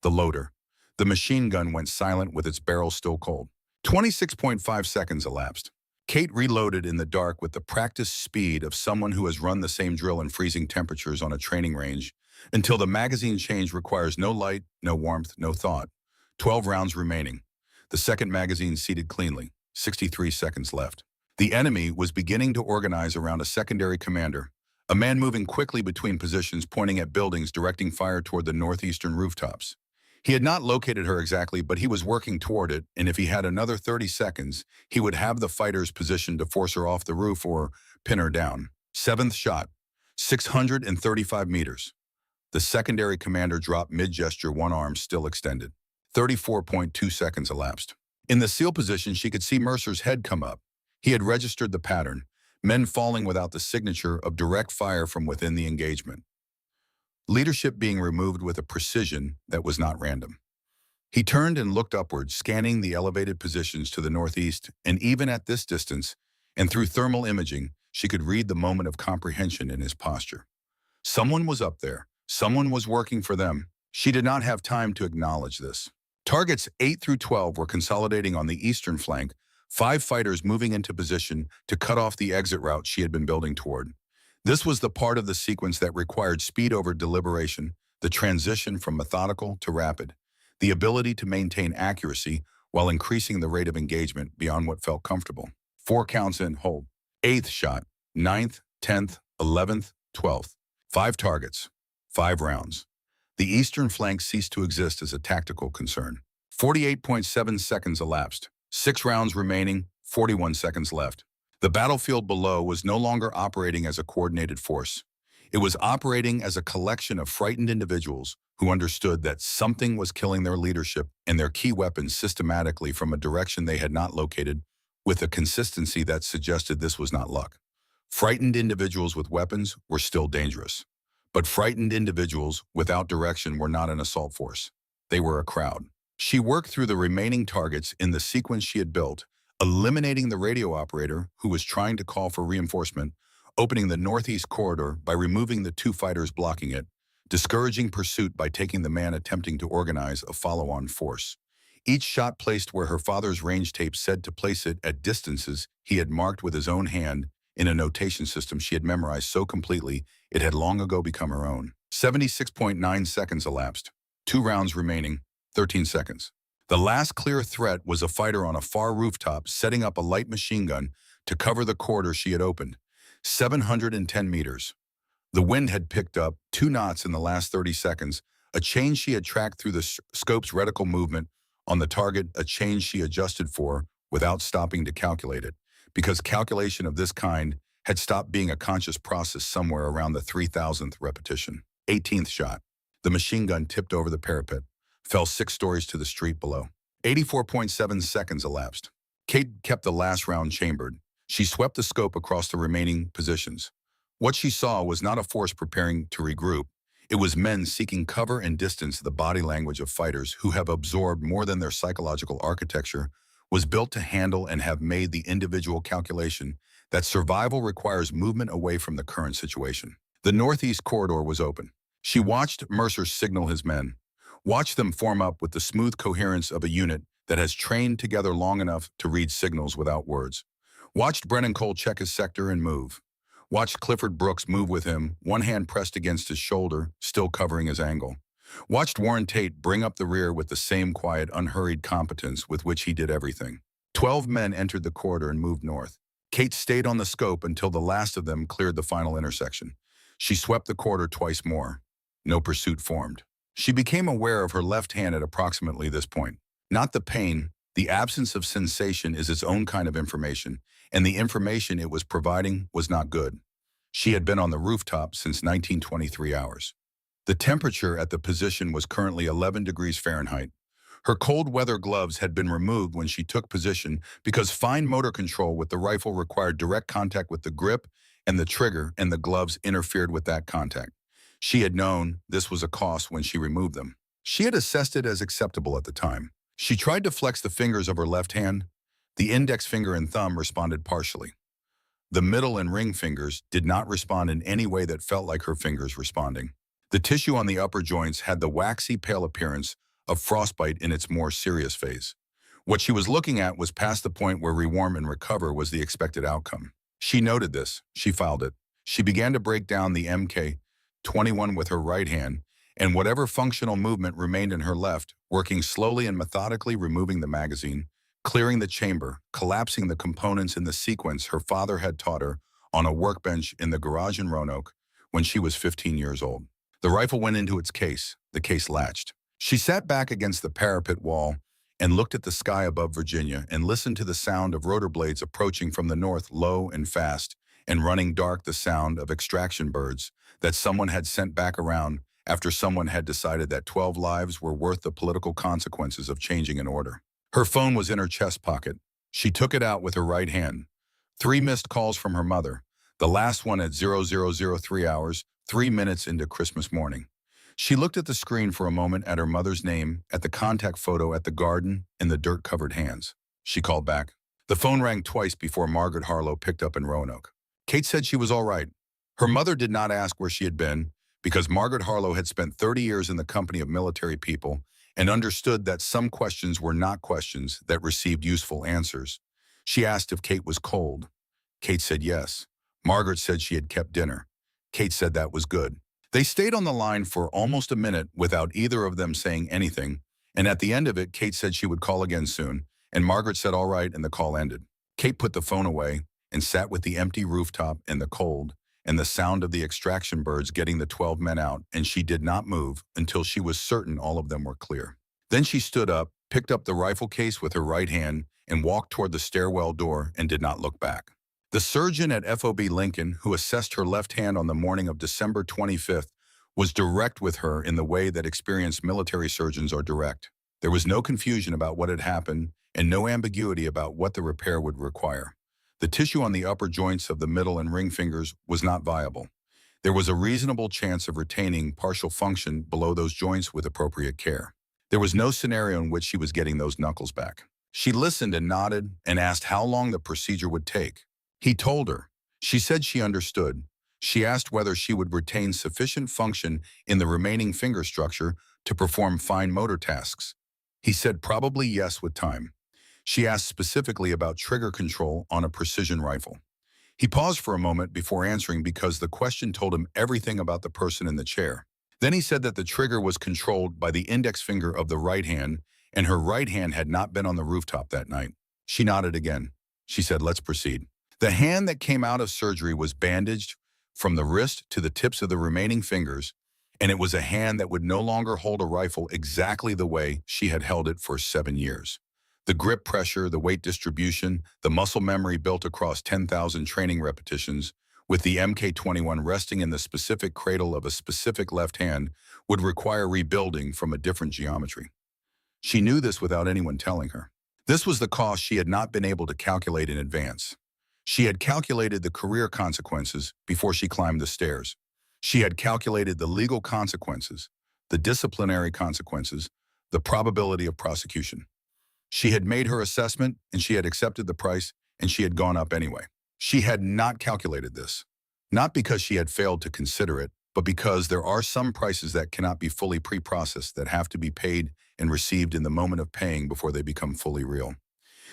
the loader. The machine gun went silent with its barrel still cold. 26.5 seconds elapsed. Kate reloaded in the dark with the practiced speed of someone who has run the same drill in freezing temperatures on a training range until the magazine change requires no light, no warmth, no thought. 12 rounds remaining. The second magazine seated cleanly. 63 seconds left. The enemy was beginning to organize around a secondary commander, a man moving quickly between positions, pointing at buildings, directing fire toward the northeastern rooftops. He had not located her exactly, but he was working toward it, and if he had another 30 seconds, he would have the fighters positioned to force her off the roof or pin her down. 7th shot, 635 meters. The secondary commander dropped mid-gesture, one arm still extended. 34.2 seconds elapsed. In the SEAL position, she could see Mercer's head come up. He had registered the pattern, men falling without the signature of direct fire from within the engagement. Leadership being removed with a precision that was not random. He turned and looked upward, scanning the elevated positions to the northeast, and even at this distance, and through thermal imaging, she could read the moment of comprehension in his posture. Someone was up there. Someone was working for them. She did not have time to acknowledge this. Targets 8 through 12 were consolidating on the eastern flank, 5 fighters moving into position to cut off the exit route she had been building toward. This was the part of the sequence that required speed over deliberation, the transition from methodical to rapid, the ability to maintain accuracy while increasing the rate of engagement beyond what felt comfortable. 4 counts in, hold. 8th shot, 9th, 10th, 11th, 12th. 5 targets, 5 rounds. The eastern flank ceased to exist as a tactical concern. 48.7 seconds elapsed. 6 rounds remaining, 41 seconds left. The battlefield below was no longer operating as a coordinated force. It was operating as a collection of frightened individuals who understood that something was killing their leadership and their key weapons systematically from a direction they had not located, with a consistency that suggested this was not luck. Frightened individuals with weapons were still dangerous. But frightened individuals without direction were not an assault force. They were a crowd. She worked through the remaining targets in the sequence she had built, eliminating the radio operator who was trying to call for reinforcement, opening the northeast corridor by removing the 2 fighters blocking it, discouraging pursuit by taking the man attempting to organize a follow-on force. Each shot placed where her father's range tape said to place it at distances he had marked with his own hand in a notation system she had memorized so completely it had long ago become her own. 76.9 seconds elapsed. 2 rounds remaining, 13 seconds. The last clear threat was a fighter on a far rooftop setting up a light machine gun to cover the corridor she had opened. 710 meters. The wind had picked up 2 knots in the last 30 seconds, A change she had tracked through the scope's reticle movement on the target, a change she adjusted for without stopping to calculate it, because calculation of this kind had stopped being a conscious process somewhere around the 3,000th repetition. 18th shot. The machine gun tipped over the parapet, fell 6 stories to the street below. 84.7 seconds elapsed. Kate kept the last round chambered. She swept the scope across the remaining positions. What she saw was not a force preparing to regroup. It was men seeking cover and distance. The body language of fighters who have absorbed more than their psychological architecture was built to handle and have made the individual calculation that survival requires movement away from the current situation. The northeast corridor was open. She watched Mercer signal his men, watched them form up with the smooth coherence of a unit that has trained together long enough to read signals without words. Watched Brennan Cole check his sector and move. Watched Clifford Brooks move with him, one hand pressed against his shoulder, still covering his angle. Watched Warren Tate bring up the rear with the same quiet, unhurried competence with which he did everything. 12 men entered the corridor and moved north. Kate stayed on the scope until the last of them cleared the final intersection. She swept the corridor twice more. No pursuit formed. She became aware of her left hand at approximately this point. Not the pain, the absence of sensation is its own kind of information, and the information it was providing was not good. She had been on the rooftop since 1923 hours. The temperature at the position was currently 11 degrees Fahrenheit. Her cold weather gloves had been removed when she took position because fine motor control with the rifle required direct contact with the grip and the trigger, and the gloves interfered with that contact. She had known this was a cost when she removed them. She had assessed it as acceptable at the time. She tried to flex the fingers of her left hand. The index finger and thumb responded partially. The middle and ring fingers did not respond in any way that felt like her fingers responding. The tissue on the upper joints had the waxy, pale appearance of frostbite in its more serious phase. What she was looking at was past the point where rewarm and recover was the expected outcome. She noted this. She filed it. She began to break down the MK-21 with her right hand, and whatever functional movement remained in her left, working slowly and methodically, removing the magazine, clearing the chamber, collapsing the components in the sequence her father had taught her on a workbench in the garage in Roanoke when she was 15 years old. The rifle went into its case. The case latched. She sat back against the parapet wall and looked at the sky above Virginia and listened to the sound of rotor blades approaching from the north, low and fast, and running dark, the sound of extraction birds that someone had sent back around after someone had decided that 12 lives were worth the political consequences of changing an order. Her phone was in her chest pocket. She took it out with her right hand. 3 missed calls from her mother, the last one at 0003 hours, 3 minutes into Christmas morning. She looked at the screen for a moment at her mother's name, at the contact photo, at the garden, and the dirt-covered hands. She called back. The phone rang twice before Margaret Harlow picked up in Roanoke. Kate said she was all right. Her mother did not ask where she had been, because Margaret Harlow had spent 30 years in the company of military people and understood that some questions were not questions that received useful answers. She asked if Kate was cold. Kate said yes. Margaret said she had kept dinner. Kate said that was good. They stayed on the line for almost a minute without either of them saying anything, and at the end of it, Kate said she would call again soon, and Margaret said all right, and the call ended. Kate put the phone away and sat with the empty rooftop and the cold and the sound of the extraction birds getting the 12 men out, and she did not move until she was certain all of them were clear. Then she stood up, picked up the rifle case with her right hand, and walked toward the stairwell door and did not look back. The surgeon at FOB Lincoln, who assessed her left hand on the morning of December 25th, was direct with her in the way that experienced military surgeons are direct. There was no confusion about what had happened and no ambiguity about what the repair would require. The tissue on the upper joints of the middle and ring fingers was not viable. There was a reasonable chance of retaining partial function below those joints with appropriate care. There was no scenario in which she was getting those knuckles back. She listened and nodded and asked how long the procedure would take. He told her. She said she understood. She asked whether she would retain sufficient function in the remaining finger structure to perform fine motor tasks. He said probably yes with time. She asked specifically about trigger control on a precision rifle. He paused for a moment before answering because the question told him everything about the person in the chair. Then he said that the trigger was controlled by the index finger of the right hand, and her right hand had not been on the rooftop that night. She nodded again. She said, "Let's proceed." The hand that came out of surgery was bandaged from the wrist to the tips of the remaining fingers, And it was a hand that would no longer hold a rifle exactly the way she had held it for 7 years. The grip pressure, the weight distribution, the muscle memory built across 10,000 training repetitions, with the Mk21 resting in the specific cradle of a specific left hand, would require rebuilding from a different geometry. She knew this without anyone telling her. This was the cost she had not been able to calculate in advance. She had calculated the career consequences before she climbed the stairs. She had calculated the legal consequences, the disciplinary consequences, the probability of prosecution. She had made her assessment, and she had accepted the price, and she had gone up anyway. She had not calculated this, not because she had failed to consider it, but because there are some prices that cannot be fully pre-processed that have to be paid and received in the moment of paying before they become fully real.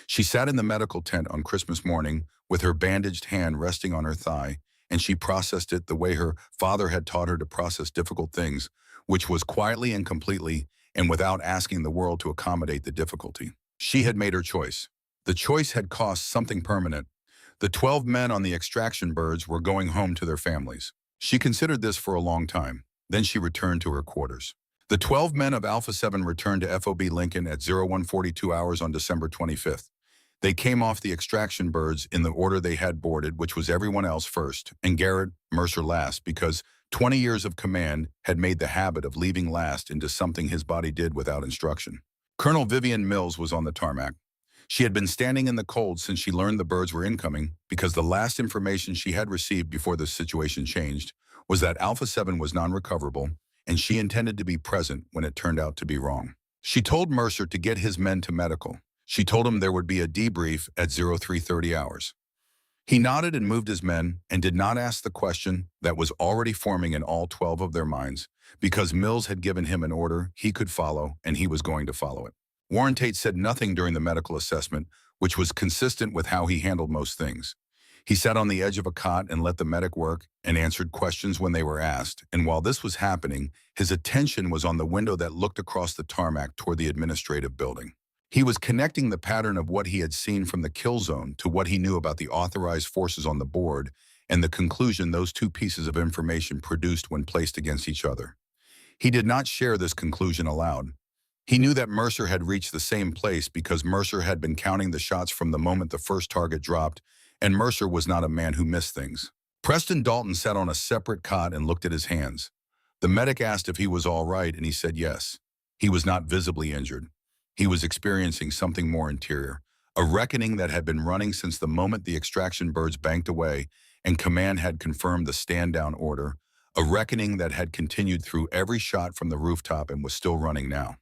She sat in the medical tent on Christmas morning with her bandaged hand resting on her thigh, and she processed it the way her father had taught her to process difficult things, which was quietly and completely and without asking the world to accommodate the difficulty. She had made her choice. The choice had cost something permanent. The 12 men on the extraction birds were going home to their families. She considered this for a long time. Then she returned to her quarters. The 12 men of Alpha 7 returned to FOB Lincoln at 0142 hours on December 25th. They came off the extraction birds in the order they had boarded, which was everyone else first, and Garrett Mercer last, because 20 years of command had made the habit of leaving last into something his body did without instruction. Colonel Vivian Mills was on the tarmac. She had been standing in the cold since she learned the birds were incoming, because the last information she had received before the situation changed was that Alpha 7 was non-recoverable, and she intended to be present when it turned out to be wrong. She told Mercer to get his men to medical. She told him there would be a debrief at 0330 hours. He nodded and moved his men and did not ask the question that was already forming in all 12 of their minds, because Mills had given him an order he could follow, and he was going to follow it. Warren Tate said nothing during the medical assessment, which was consistent with how he handled most things. He sat on the edge of a cot and let the medic work and answered questions when they were asked, and while this was happening, his attention was on the window that looked across the tarmac toward the administrative building. He was connecting the pattern of what he had seen from the kill zone to what he knew about the authorized forces on the board and the conclusion those two pieces of information produced when placed against each other. He did not share this conclusion aloud. He knew that Mercer had reached the same place because Mercer had been counting the shots from the moment the first target dropped, and Mercer was not a man who missed things. Preston Dalton sat on a separate cot and looked at his hands. The medic asked if he was all right, and he said yes. He was not visibly injured. He was experiencing something more interior, a reckoning that had been running since the moment the extraction birds banked away and command had confirmed the stand-down order, a reckoning that had continued through every shot from the rooftop and was still running now.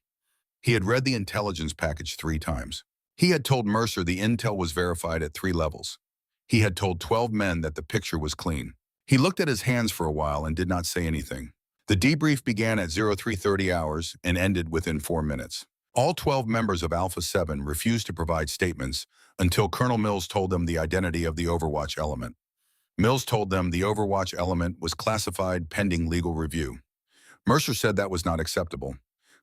He had read the intelligence package 3 times. He had told Mercer the intel was verified at 3 levels. He had told 12 men that the picture was clean. He looked at his hands for a while and did not say anything. The debrief began at 0330 hours and ended within 4 minutes. All 12 members of Alpha 7 refused to provide statements until Colonel Mills told them the identity of the Overwatch element. Mills told them the Overwatch element was classified pending legal review. Mercer said that was not acceptable.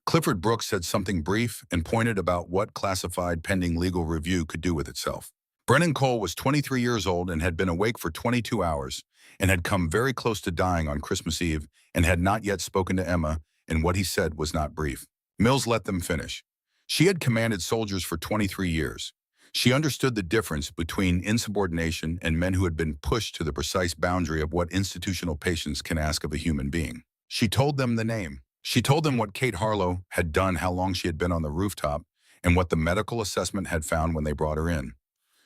Clifford Brooks said something brief and pointed about what classified pending legal review could do with itself. Brennan Cole was 23 years old and had been awake for 22 hours and had come very close to dying on Christmas Eve and had not yet spoken to Emma, and what he said was not brief. Mills let them finish. She had commanded soldiers for 23 years. She understood the difference between insubordination and men who had been pushed to the precise boundary of what institutional patience can ask of a human being. She told them the name. She told them what Kate Harlow had done, how long she had been on the rooftop, and what the medical assessment had found when they brought her in.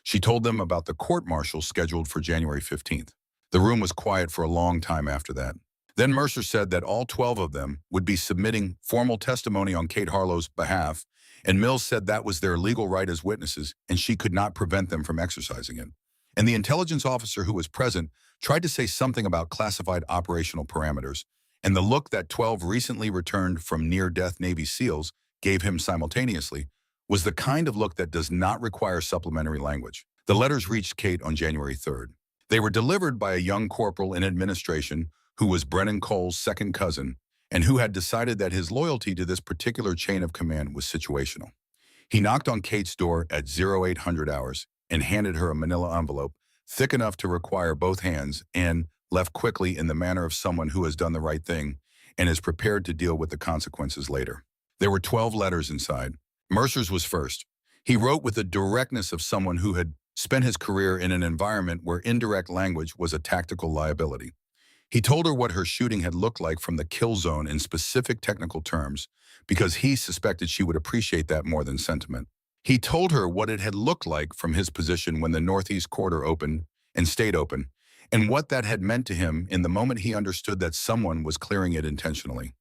She told them about the court-martial scheduled for January 15th. The room was quiet for a long time after that. Then Mercer said that all 12 of them would be submitting formal testimony on Kate Harlow's behalf, and Mills said that was their legal right as witnesses, and she could not prevent them from exercising it. And the intelligence officer who was present tried to say something about classified operational parameters, and the look that 12 recently returned from near-death Navy SEALs gave him simultaneously was the kind of look that does not require supplementary language. The letters reached Kate on January 3rd. They were delivered by a young corporal in administration who was Brennan Cole's second cousin and who had decided that his loyalty to this particular chain of command was situational. He knocked on Kate's door at 0800 hours and handed her a manila envelope thick enough to require both hands and left quickly in the manner of someone who has done the right thing and is prepared to deal with the consequences later. There were 12 letters inside. Mercer's was first. He wrote with the directness of someone who had spent his career in an environment where indirect language was a tactical liability. He told her what her shooting had looked like from the kill zone in specific technical terms, because he suspected she would appreciate that more than sentiment. He told her what it had looked like from his position when the northeast corridor opened and stayed open, and what that had meant to him in the moment he understood that someone was clearing it intentionally.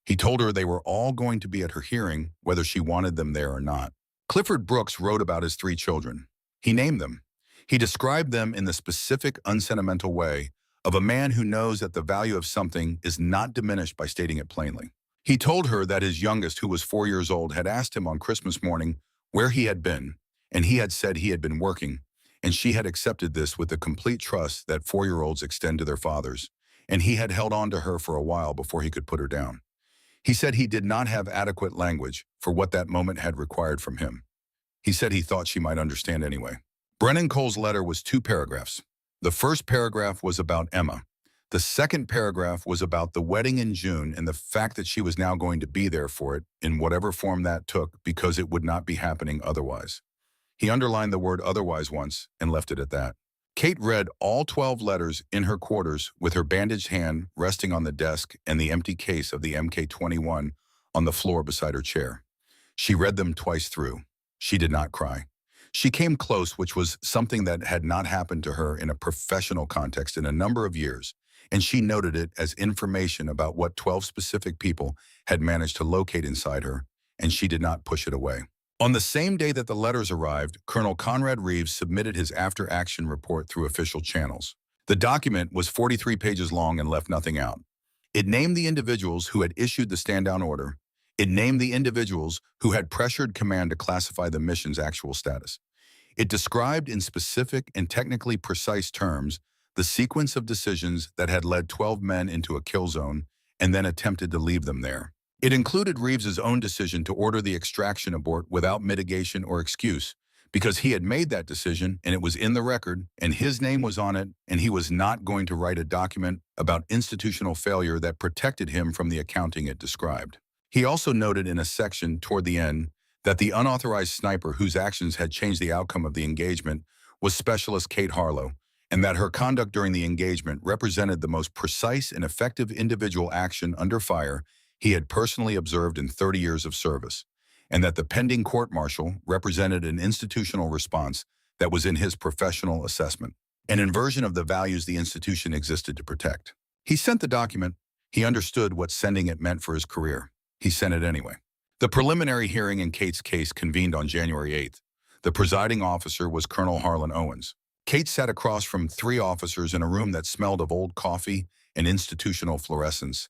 He told her they were all going to be at her hearing, whether she wanted them there or not. Clifford Brooks wrote about his 3 children. He named them. He described them in the specific, unsentimental way of a man who knows that the value of something is not diminished by stating it plainly. He told her that his youngest, who was 4 years old, had asked him on Christmas morning where he had been, and he had said he had been working, and she had accepted this with the complete trust that 4-year-olds extend to their fathers, and he had held on to her for a while before he could put her down. He said he did not have adequate language for what that moment had required from him. He said he thought she might understand anyway. Brennan Cole's letter was 2 paragraphs. The first paragraph was about Emma. The second paragraph was about the wedding in June and the fact that she was now going to be there for it in whatever form that took, because it would not be happening otherwise. He underlined the word otherwise once and left it at that. Kate read all 12 letters in her quarters with her bandaged hand resting on the desk and the empty case of the MK-21 on the floor beside her chair. She read them twice through. She did not cry. She came close, which was something that had not happened to her in a professional context in a number of years, and she noted it as information about what 12 specific people had managed to locate inside her, and she did not push it away. On the same day that the letters arrived, Colonel Conrad Reeves submitted his after-action report through official channels. The document was 43 pages long and left nothing out. It named the individuals who had issued the stand-down order. It named the individuals who had pressured command to classify the mission's actual status. It described in specific and technically precise terms the sequence of decisions that had led 12 men into a kill zone and then attempted to leave them there. It included Reeves's own decision to order the extraction abort without mitigation or excuse, because he had made that decision and it was in the record and his name was on it, and he was not going to write a document about institutional failure that protected him from the accounting it described. He also noted in a section toward the end that the unauthorized sniper whose actions had changed the outcome of the engagement was Specialist Kate Harlow, and that her conduct during the engagement represented the most precise and effective individual action under fire he had personally observed in 30 years of service, and that the pending court-martial represented an institutional response that was in his professional assessment, an inversion of the values the institution existed to protect. He sent the document. He understood what sending it meant for his career. He sent it anyway. The preliminary hearing in Kate's case convened on January 8th. The presiding officer was Colonel Harlan Owens. Kate sat across from 3 officers in a room that smelled of old coffee and institutional fluorescence,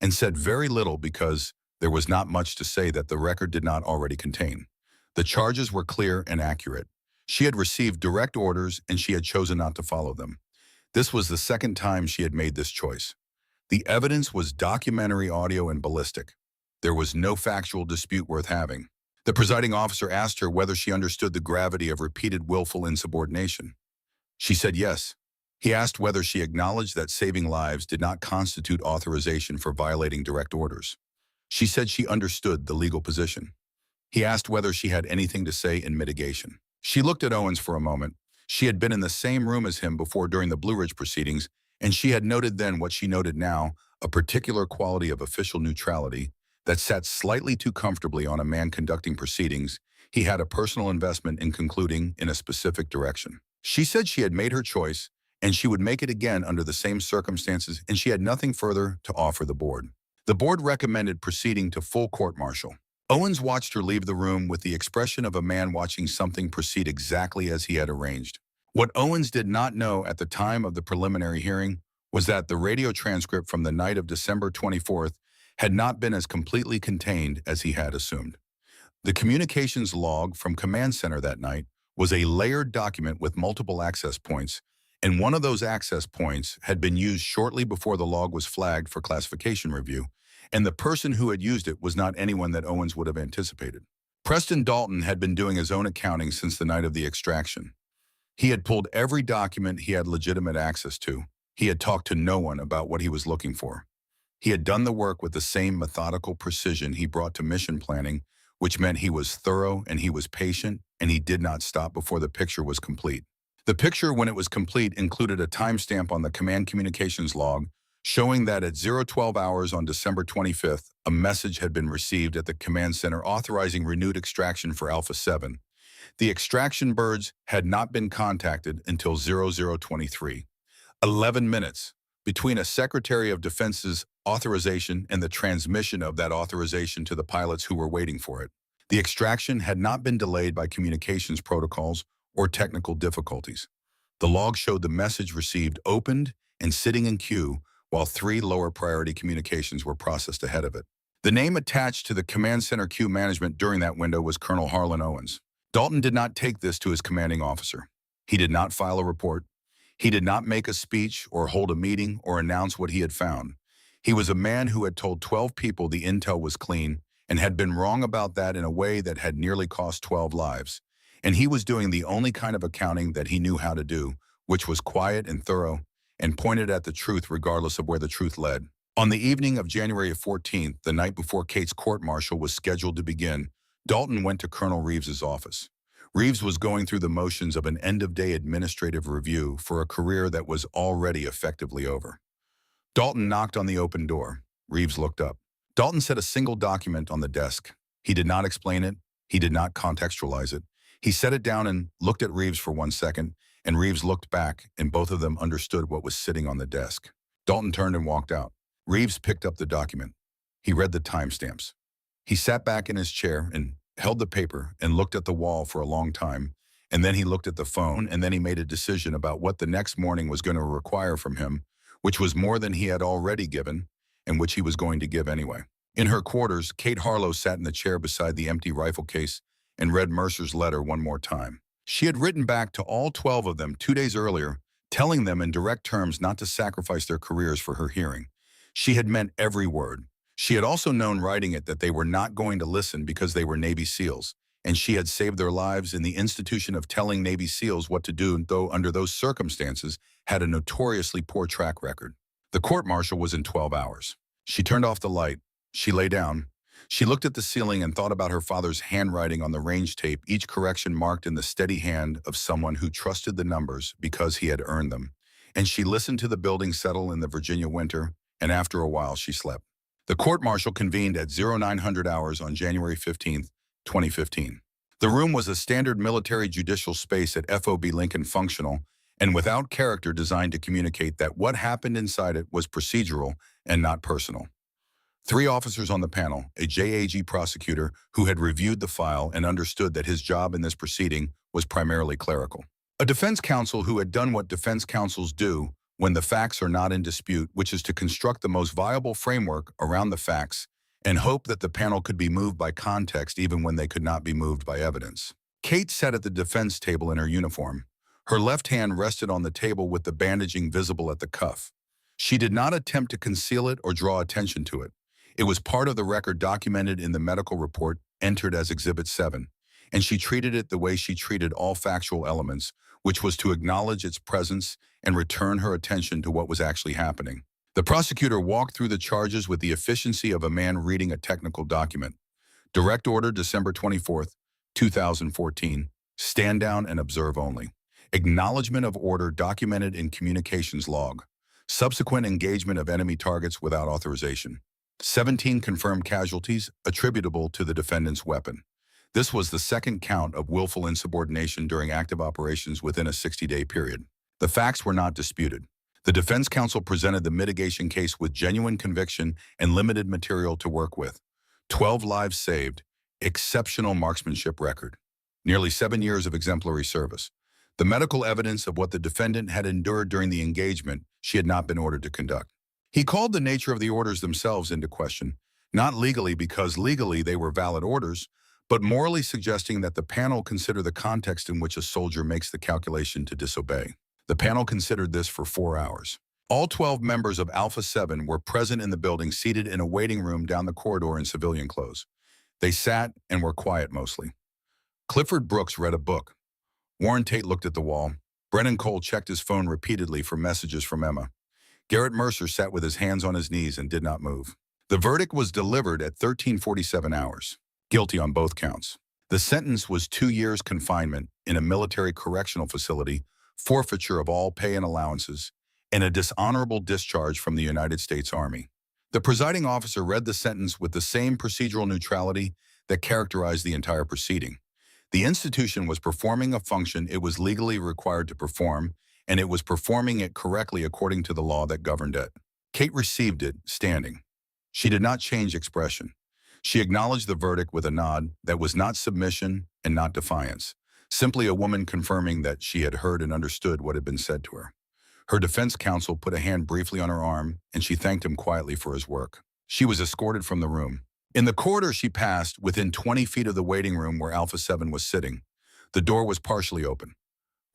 and said very little because there was not much to say that the record did not already contain. The charges were clear and accurate. She had received direct orders and she had chosen not to follow them. This was the second time she had made this choice. The evidence was documentary audio and ballistic. There was no factual dispute worth having. The presiding officer asked her whether she understood the gravity of repeated willful insubordination. She said yes. He asked whether she acknowledged that saving lives did not constitute authorization for violating direct orders. She said she understood the legal position. He asked whether she had anything to say in mitigation. She looked at Owens for a moment. She had been in the same room as him before during the Blue Ridge proceedings, and she had noted then what she noted now, a particular quality of official neutrality that sat slightly too comfortably on a man conducting proceedings. He had a personal investment in concluding in a specific direction. She said she had made her choice, and she would make it again under the same circumstances, and she had nothing further to offer the board. The board recommended proceeding to full court-martial. Owens watched her leave the room with the expression of a man watching something proceed exactly as he had arranged. What Owens did not know at the time of the preliminary hearing was that the radio transcript from the night of December 24th had not been as completely contained as he had assumed. The communications log from Command Center that night was a layered document with multiple access points, and one of those access points had been used shortly before the log was flagged for classification review, and the person who had used it was not anyone that Owens would have anticipated. Preston Dalton had been doing his own accounting since the night of the extraction. He had pulled every document he had legitimate access to. He had talked to no one about what he was looking for. He had done the work with the same methodical precision he brought to mission planning, which meant he was thorough and he was patient, and he did not stop before the picture was complete. The picture, when it was complete, included a timestamp on the command communications log showing that at 012 hours on December 25th, a message had been received at the command center authorizing renewed extraction for Alpha 7. The extraction birds had not been contacted until 0023. 11 minutes between a Secretary of Defense's authorization and the transmission of that authorization to the pilots who were waiting for it. The extraction had not been delayed by communications protocols or technical difficulties. The log showed the message received opened and sitting in queue while 3 lower priority communications were processed ahead of it. The name attached to the command center queue management during that window was Colonel Harlan Owens. Dalton did not take this to his commanding officer. He did not file a report. He did not make a speech or hold a meeting or announce what he had found. He was a man who had told 12 people the intel was clean and had been wrong about that in a way that had nearly cost 12 lives. And he was doing the only kind of accounting that he knew how to do, which was quiet and thorough and pointed at the truth regardless of where the truth led. On the evening of January 14th, the night before Kate's court-martial was scheduled to begin, Dalton went to Colonel Reeves's office. Reeves was going through the motions of an end-of-day administrative review for a career that was already effectively over. Dalton knocked on the open door. Reeves looked up. Dalton set a single document on the desk. He did not explain it. He did not contextualize it. He set it down and looked at Reeves for 1 second, and Reeves looked back, and both of them understood what was sitting on the desk. Dalton turned and walked out. Reeves picked up the document. He read the timestamps. He sat back in his chair and held the paper and looked at the wall for a long time, and then he looked at the phone, and then he made a decision about what the next morning was going to require from him, which was more than he had already given, and which he was going to give anyway. In her quarters, Kate Harlow sat in the chair beside the empty rifle case and read Mercer's letter one more time. She had written back to all 12 of them 2 days earlier, telling them in direct terms not to sacrifice their careers for her hearing. She had meant every word. She had also known writing it that they were not going to listen because they were Navy SEALs, and she had saved their lives in the institution of telling Navy SEALs what to do, though under those circumstances had a notoriously poor track record. The court-martial was in 12 hours. She turned off the light. She lay down. She looked at the ceiling and thought about her father's handwriting on the range tape, each correction marked in the steady hand of someone who trusted the numbers because he had earned them. And she listened to the building settle in the Virginia winter, and after a while she slept. The court-martial convened at 0900 hours on January 15, 2015. The room was a standard military judicial space at FOB Lincoln functional and without character, designed to communicate that what happened inside it was procedural and not personal. 3 officers on the panel, a JAG prosecutor who had reviewed the file and understood that his job in this proceeding was primarily clerical. A defense counsel who had done what defense counsels do when the facts are not in dispute, which is to construct the most viable framework around the facts and hope that the panel could be moved by context even when they could not be moved by evidence. Kate sat at the defense table in her uniform. Her left hand rested on the table with the bandaging visible at the cuff. She did not attempt to conceal it or draw attention to it. It was part of the record documented in the medical report entered as Exhibit 7, and she treated it the way she treated all factual elements, which was to acknowledge its presence and return her attention to what was actually happening. The prosecutor walked through the charges with the efficiency of a man reading a technical document. Direct order, December 24, 2014. Stand down and observe only. Acknowledgement of order documented in communications log. Subsequent engagement of enemy targets without authorization. 17 confirmed casualties attributable to the defendant's weapon. This was the second count of willful insubordination during active operations within a 60-day period. The facts were not disputed. The defense counsel presented the mitigation case with genuine conviction and limited material to work with. 12 lives saved, exceptional marksmanship record. Nearly 7 years of exemplary service. The medical evidence of what the defendant had endured during the engagement she had not been ordered to conduct. He called the nature of the orders themselves into question, not legally because legally they were valid orders, but morally suggesting that the panel consider the context in which a soldier makes the calculation to disobey. The panel considered this for 4 hours. All 12 members of Alpha 7 were present in the building, seated in a waiting room down the corridor in civilian clothes. They sat and were quiet mostly. Clifford Brooks read a book. Warren Tate looked at the wall. Brennan Cole checked his phone repeatedly for messages from Emma. Garrett Mercer sat with his hands on his knees and did not move. The verdict was delivered at 13:47 hours. Guilty on both counts. The sentence was 2 years confinement in a military correctional facility, forfeiture of all pay and allowances, and a dishonorable discharge from the United States Army. The presiding officer read the sentence with the same procedural neutrality that characterized the entire proceeding. The institution was performing a function it was legally required to perform, and it was performing it correctly according to the law that governed it. Kate received it, standing. She did not change expression. She acknowledged the verdict with a nod that was not submission and not defiance, simply a woman confirming that she had heard and understood what had been said to her. Her defense counsel put a hand briefly on her arm, and she thanked him quietly for his work. She was escorted from the room. In the corridor she passed, within 20 feet of the waiting room where Alpha 7 was sitting. The door was partially open.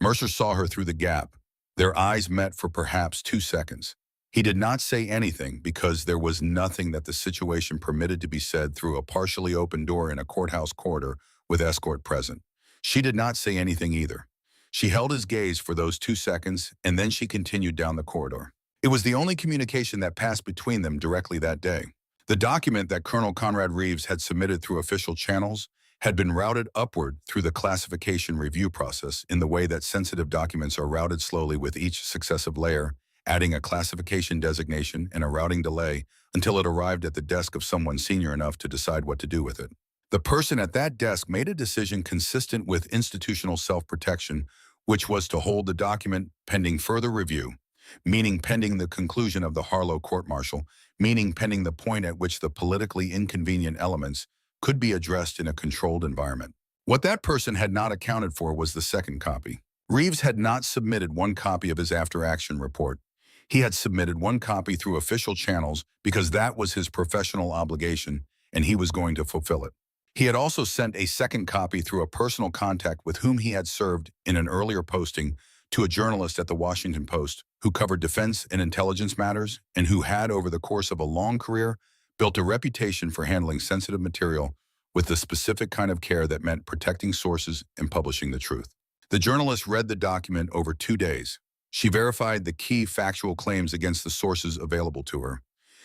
Mercer saw her through the gap. Their eyes met for perhaps 2 seconds. He did not say anything because there was nothing that the situation permitted to be said through a partially open door in a courthouse corridor with escort present. She did not say anything either. She held his gaze for those 2 seconds, and then she continued down the corridor. It was the only communication that passed between them directly that day. The document that Colonel Conrad Reeves had submitted through official channels had been routed upward through the classification review process in the way that sensitive documents are routed slowly with each successive layer, adding a classification designation and a routing delay until it arrived at the desk of someone senior enough to decide what to do with it. The person at that desk made a decision consistent with institutional self-protection, which was to hold the document pending further review, meaning pending the conclusion of the Harlow court-martial, meaning pending the point at which the politically inconvenient elements could be addressed in a controlled environment. What that person had not accounted for was the second copy. Reeves had not submitted one copy of his after-action report. He had submitted one copy through official channels because that was his professional obligation, and he was going to fulfill it. He had also sent a second copy through a personal contact with whom he had served in an earlier posting to a journalist at the Washington Post who covered defense and intelligence matters and who had, over the course of a long career, built a reputation for handling sensitive material with the specific kind of care that meant protecting sources and publishing the truth. The journalist read the document over 2 days. She verified the key factual claims against the sources available to her.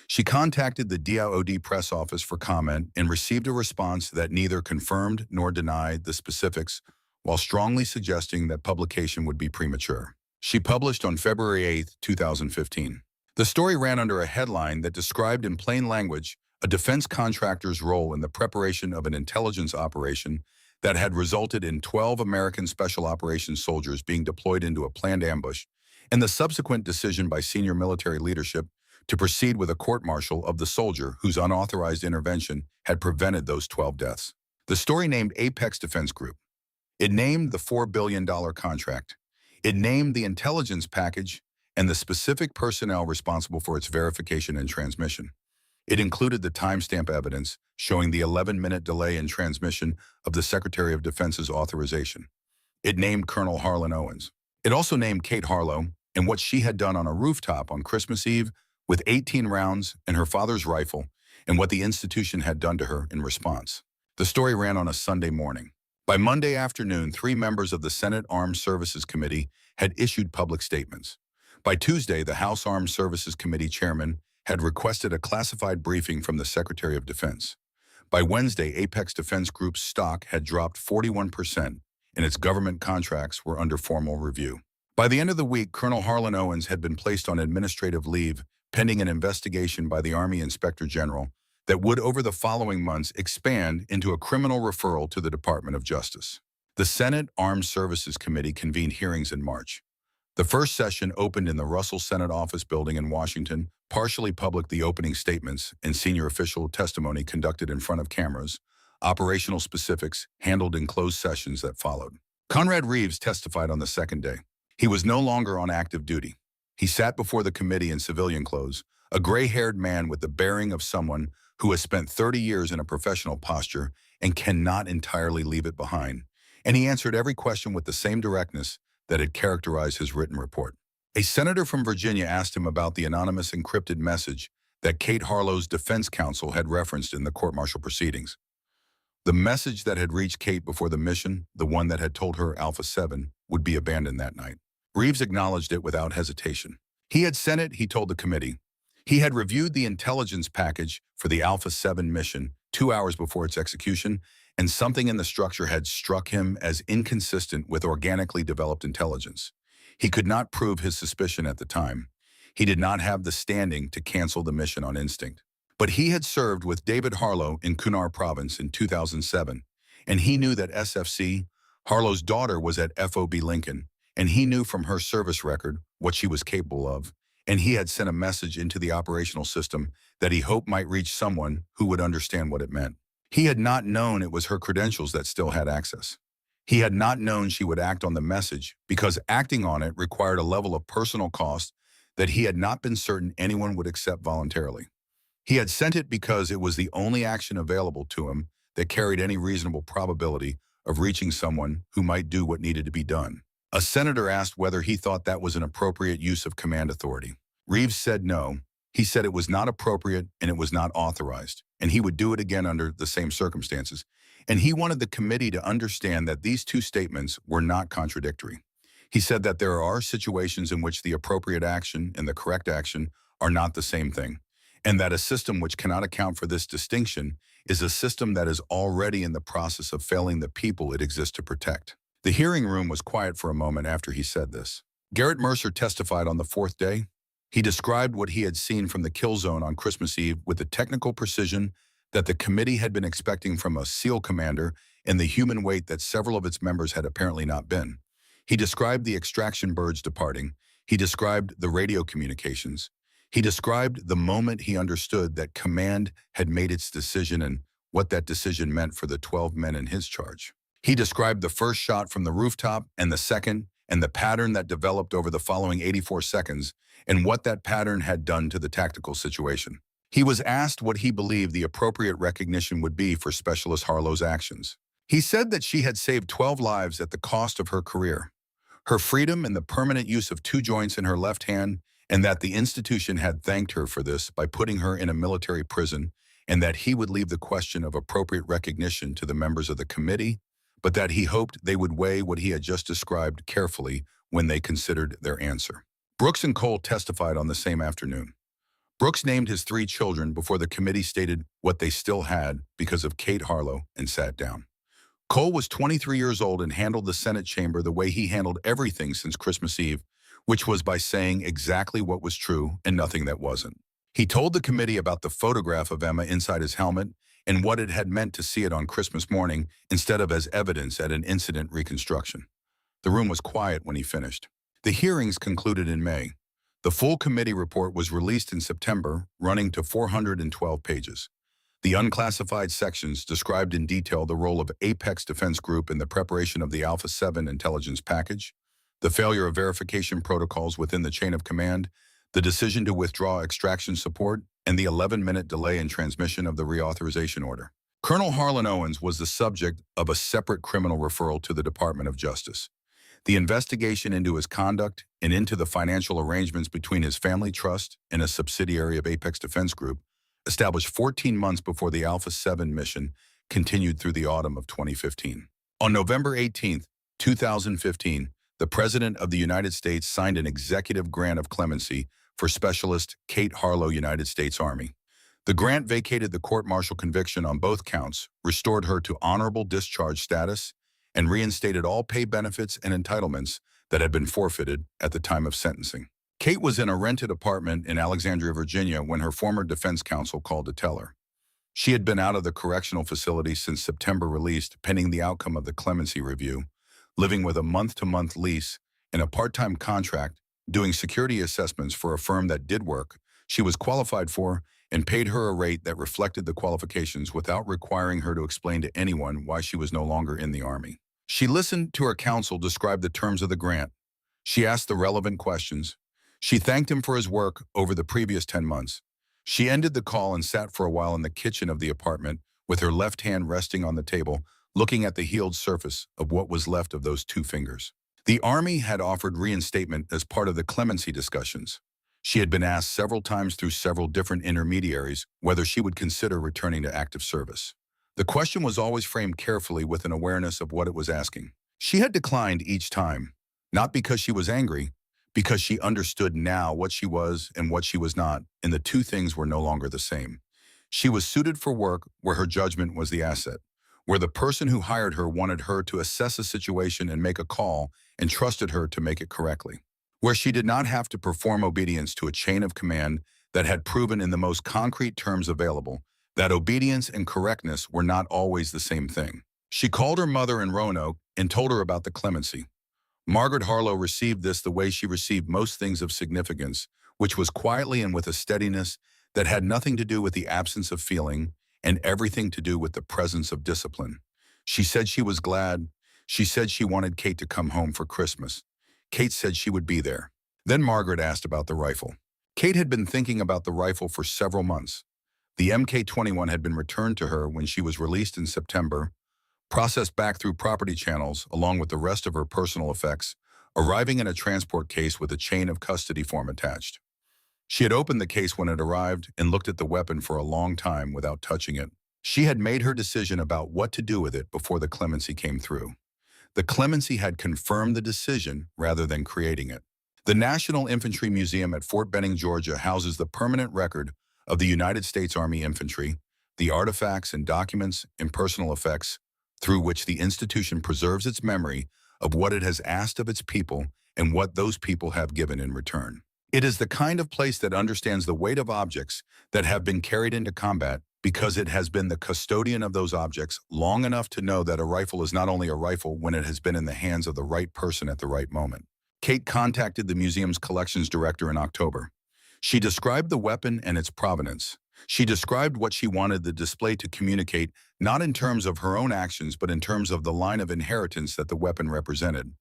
She contacted the DIOD press office for comment and received a response that neither confirmed nor denied the specifics, while strongly suggesting that publication would be premature. She published on February 8, 2015. The story ran under a headline that described in plain language a defense contractor's role in the preparation of an intelligence operation that had resulted in 12 American Special Operations soldiers being deployed into a planned ambush, and the subsequent decision by senior military leadership to proceed with a court-martial of the soldier whose unauthorized intervention had prevented those 12 deaths. The story named Apex Defense Group. It named the $4 billion contract. It named the intelligence package and the specific personnel responsible for its verification and transmission. It included the timestamp evidence showing the 11-minute delay in transmission of the Secretary of Defense's authorization. It named Colonel Harlan Owens. It also named Kate Harlow and what she had done on a rooftop on Christmas Eve with 18 rounds and her father's rifle, and what the institution had done to her in response. The story ran on a Sunday morning. By Monday afternoon, 3 members of the Senate Armed Services Committee had issued public statements. By Tuesday, the House Armed Services Committee chairman had requested a classified briefing from the Secretary of Defense. By Wednesday, Apex Defense Group's stock had dropped 41%, and its government contracts were under formal review. By the end of the week, Colonel Harlan Owens had been placed on administrative leave pending an investigation by the Army Inspector General that would, over the following months, expand into a criminal referral to the Department of Justice. The Senate Armed Services Committee convened hearings in March. The first session opened in the Russell Senate Office Building in Washington, partially public the opening statements and senior official testimony conducted in front of cameras, operational specifics handled in closed sessions that followed. Conrad Reeves testified on the second day. He was no longer on active duty. He sat before the committee in civilian clothes, a gray-haired man with the bearing of someone who has spent 30 years in a professional posture and cannot entirely leave it behind. And he answered every question with the same directness that had characterized his written report. A senator from Virginia asked him about the anonymous encrypted message that Kate Harlow's defense counsel had referenced in the court-martial proceedings. The message that had reached Kate before the mission, the one that had told her Alpha 7 would be abandoned that night. Reeves acknowledged it without hesitation. He had sent it, he told the committee. He had reviewed the intelligence package for the Alpha 7 mission 2 hours before its execution, and something in the structure had struck him as inconsistent with organically developed intelligence. He could not prove his suspicion at the time. He did not have the standing to cancel the mission on instinct. But he had served with David Harlow in Kunar province in 2007, and he knew that SFC, Harlow's daughter, was at FOB Lincoln, and he knew from her service record what she was capable of, and he had sent a message into the operational system that he hoped might reach someone who would understand what it meant. He had not known it was her credentials that still had access. He had not known she would act on the message because acting on it required a level of personal cost that he had not been certain anyone would accept voluntarily. He had sent it because it was the only action available to him that carried any reasonable probability of reaching someone who might do what needed to be done. A senator asked whether he thought that was an appropriate use of command authority. Reeves said no. He said it was not appropriate and it was not authorized, and he would do it again under the same circumstances. And he wanted the committee to understand that these two statements were not contradictory. He said that there are situations in which the appropriate action and the correct action are not the same thing, and that a system which cannot account for this distinction is a system that is already in the process of failing the people it exists to protect. The hearing room was quiet for a moment after he said this. Garrett Mercer testified on the fourth day. He described what he had seen from the kill zone on Christmas Eve with the technical precision that the committee had been expecting from a SEAL commander and the human weight that several of its members had apparently not been. He described the extraction birds departing. He described the radio communications. He described the moment he understood that command had made its decision and what that decision meant for the 12 men in his charge. He described the first shot from the rooftop and the second, and the pattern that developed over the following 84 seconds, and what that pattern had done to the tactical situation. He was asked what he believed the appropriate recognition would be for Specialist Harlow's actions. He said that she had saved 12 lives at the cost of her career, her freedom and the permanent use of 2 joints in her left hand, and that the institution had thanked her for this by putting her in a military prison, and that he would leave the question of appropriate recognition to the members of the committee, but that he hoped they would weigh what he had just described carefully when they considered their answer. Brooks and Cole testified on the same afternoon. Brooks named his 3 children before the committee stated what they still had because of Kate Harlow and sat down. Cole was 23 years old and handled the Senate chamber the way he handled everything since Christmas Eve, which was by saying exactly what was true and nothing that wasn't. He told the committee about the photograph of Emma inside his helmet and what it had meant to see it on Christmas morning instead of as evidence at an incident reconstruction. The room was quiet when he finished. The hearings concluded in May. The full committee report was released in September, running to 412 pages. The unclassified sections described in detail the role of Apex Defense Group in the preparation of the Alpha 7 intelligence package, the failure of verification protocols within the chain of command, the decision to withdraw extraction support, and the 11-minute delay in transmission of the reauthorization order. Colonel Harlan Owens was the subject of a separate criminal referral to the Department of Justice. The investigation into his conduct and into the financial arrangements between his family trust and a subsidiary of Apex Defense Group, established 14 months before the Alpha 7 mission, continued through the autumn of 2015. On November 18, 2015, the President of the United States signed an executive grant of clemency for Specialist Kate Harlow, United States Army. The grant vacated the court-martial conviction on both counts, restored her to honorable discharge status, and reinstated all pay benefits and entitlements that had been forfeited at the time of sentencing. Kate was in a rented apartment in Alexandria, Virginia, when her former defense counsel called to tell her. She had been out of the correctional facility since September released, pending the outcome of the clemency review, living with a month-to-month lease and a part-time contract, doing security assessments for a firm that did work she was qualified for and paid her a rate that reflected the qualifications without requiring her to explain to anyone why she was no longer in the Army. She listened to her counsel describe the terms of the grant. She asked the relevant questions. She thanked him for his work over the previous 10 months. She ended the call and sat for a while in the kitchen of the apartment with her left hand resting on the table, looking at the healed surface of what was left of those 2 fingers. The Army had offered reinstatement as part of the clemency discussions. She had been asked several times through several different intermediaries whether she would consider returning to active service. The question was always framed carefully with an awareness of what it was asking. She had declined each time, not because she was angry, because she understood now what she was and what she was not, and the two things were no longer the same. She was suited for work where her judgment was the asset, where the person who hired her wanted her to assess a situation and make a call and trusted her to make it correctly, where she did not have to perform obedience to a chain of command that had proven in the most concrete terms available that obedience and correctness were not always the same thing. She called her mother in Roanoke and told her about the clemency. Margaret Harlow received this the way she received most things of significance, which was quietly and with a steadiness that had nothing to do with the absence of feeling and everything to do with the presence of discipline. She said she was glad. She said she wanted Kate to come home for Christmas. Kate said she would be there. Then Margaret asked about the rifle. Kate had been thinking about the rifle for several months. The MK-21 had been returned to her when she was released in September, processed back through property channels along with the rest of her personal effects, arriving in a transport case with a chain of custody form attached. She had opened the case when it arrived and looked at the weapon for a long time without touching it. She had made her decision about what to do with it before the clemency came through. The clemency had confirmed the decision rather than creating it. The National Infantry Museum at Fort Benning, Georgia houses the permanent record of the United States Army Infantry, the artifacts and documents and personal effects through which the institution preserves its memory of what it has asked of its people and what those people have given in return. It is the kind of place that understands the weight of objects that have been carried into combat because it has been the custodian of those objects long enough to know that a rifle is not only a rifle when it has been in the hands of the right person at the right moment. Kate contacted the museum's collections director in October. She described the weapon and its provenance. She described what she wanted the display to communicate, not in terms of her own actions, but in terms of the line of inheritance that the weapon represented.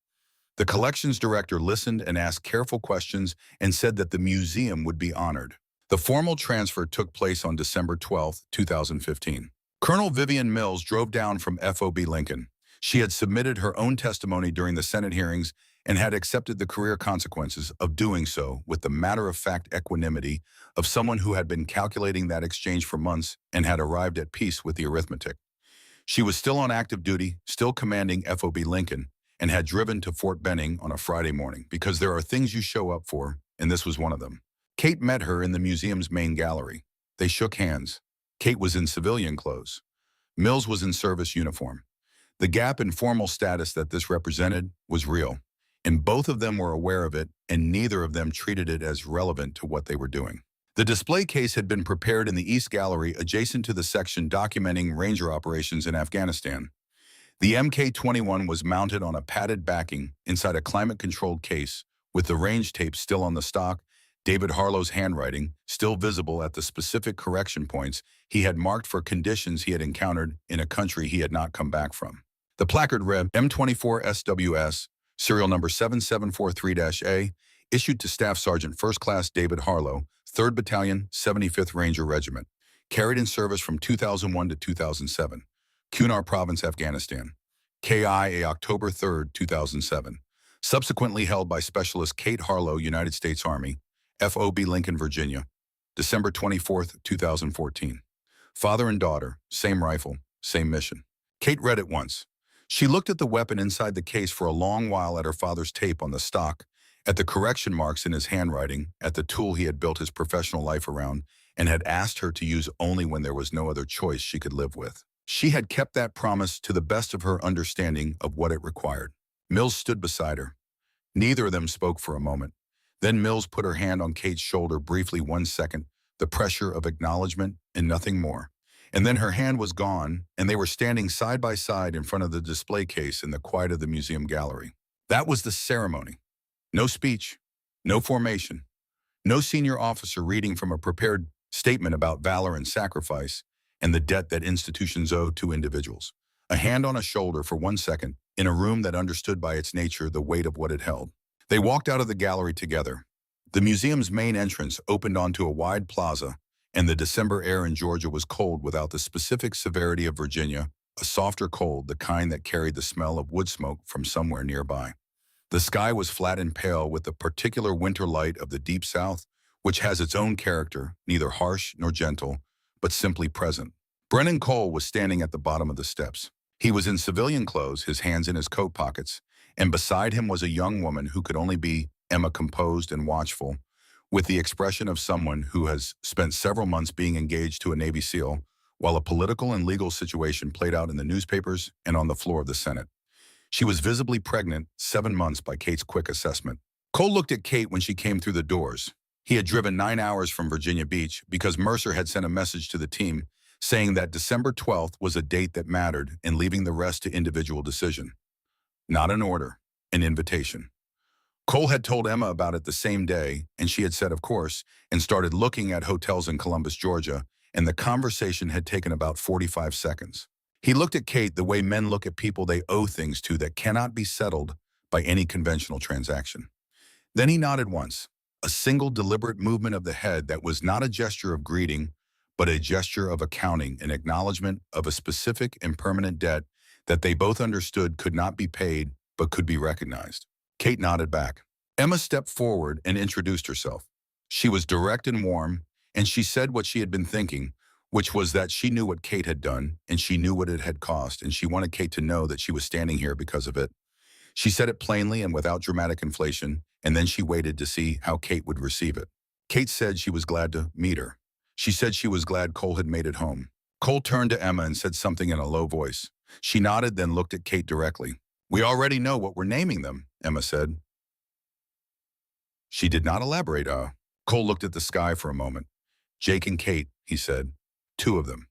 The collections director listened and asked careful questions and said that the museum would be honored. The formal transfer took place on December 12, 2015. Colonel Vivian Mills drove down from FOB Lincoln. She had submitted her own testimony during the Senate hearings and had accepted the career consequences of doing so with the matter-of-fact equanimity of someone who had been calculating that exchange for months and had arrived at peace with the arithmetic. She was still on active duty, still commanding FOB Lincoln, and had driven to Fort Benning on a Friday morning because there are things you show up for, and this was one of them. Kate met her in the museum's main gallery. They shook hands. Kate was in civilian clothes. Mills was in service uniform. The gap in formal status that this represented was real, and both of them were aware of it, and neither of them treated it as relevant to what they were doing. The display case had been prepared in the East Gallery adjacent to the section documenting Ranger operations in Afghanistan. The MK-21 was mounted on a padded backing inside a climate-controlled case, with the range tape still on the stock, David Harlow's handwriting still visible at the specific correction points he had marked for conditions he had encountered in a country he had not come back from. The placard read, M24SWS, serial number 7743-A, issued to Staff Sergeant First Class David Harlow, 3rd Battalion, 75th Ranger Regiment, carried in service from 2001 to 2007, Kunar Province, Afghanistan, KIA October 3, 2007, subsequently held by Specialist Kate Harlow, United States Army, FOB Lincoln, Virginia, December 24, 2014. Father and daughter, same rifle, same mission. Kate read it once. She looked at the weapon inside the case for a long while, at her father's tape on the stock, at the correction marks in his handwriting, at the tool he had built his professional life around, and had asked her to use only when there was no other choice she could live with. She had kept that promise to the best of her understanding of what it required. Mills stood beside her. Neither of them spoke for a moment. Then Mills put her hand on Kate's shoulder briefly 1 second, the pressure of acknowledgement and nothing more. And then her hand was gone, and they were standing side by side in front of the display case in the quiet of the museum gallery. That was the ceremony. No speech, no formation, no senior officer reading from a prepared statement about valor and sacrifice and the debt that institutions owe to individuals. A hand on a shoulder for 1 second in a room that understood by its nature the weight of what it held. They walked out of the gallery together. The museum's main entrance opened onto a wide plaza, and the December air in Georgia was cold without the specific severity of Virginia, a softer cold, the kind that carried the smell of wood smoke from somewhere nearby. The sky was flat and pale with the particular winter light of the Deep South, which has its own character, neither harsh nor gentle, but simply present. Brennan Cole was standing at the bottom of the steps. He was in civilian clothes, his hands in his coat pockets, and beside him was a young woman who could only be Emma composed and watchful, with the expression of someone who has spent several months being engaged to a Navy SEAL, while a political and legal situation played out in the newspapers and on the floor of the Senate. She was visibly pregnant 7 months by Kate's quick assessment. Cole looked at Kate when she came through the doors. He had driven 9 hours from Virginia Beach because Mercer had sent a message to the team saying that December 12th was a date that mattered and leaving the rest to individual decision. Not an order, an invitation. Cole had told Emma about it the same day, and she had said, of course, and started looking at hotels in Columbus, Georgia, and the conversation had taken about 45 seconds. He looked at Kate the way men look at people they owe things to that cannot be settled by any conventional transaction. Then he nodded once, a single deliberate movement of the head that was not a gesture of greeting, but a gesture of accounting, an acknowledgement of a specific and permanent debt that they both understood could not be paid but could be recognized. Kate nodded back. Emma stepped forward and introduced herself. She was direct and warm, and she said what she had been thinking, which was that she knew what Kate had done, and she knew what it had cost, and she wanted Kate to know that she was standing here because of it. She said it plainly and without dramatic inflation, and then she waited to see how Kate would receive it. Kate said she was glad to meet her. She said she was glad Cole had made it home. Cole turned to Emma and said something in a low voice. She nodded, then looked at Kate directly. We already know what we're naming them, Emma said. She did not elaborate. Cole looked at the sky for a moment. Jake and Kate, he said. 2 of them.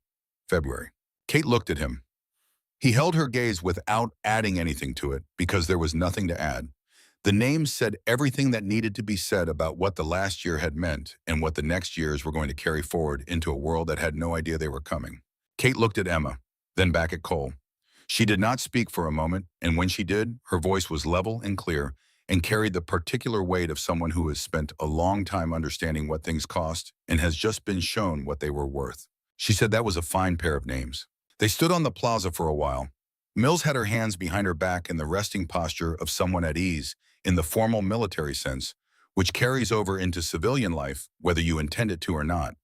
February. Kate looked at him. He held her gaze without adding anything to it because there was nothing to add. The names said everything that needed to be said about what the last year had meant and what the next years were going to carry forward into a world that had no idea they were coming. Kate looked at Emma, then back at Cole. She did not speak for a moment, and when she did, her voice was level and clear and carried the particular weight of someone who has spent a long time understanding what things cost and has just been shown what they were worth. She said that was a fine pair of names. They stood on the plaza for a while. Mills had her hands behind her back in the resting posture of someone at ease, in the formal military sense, which carries over into civilian life, whether you intend it to or not.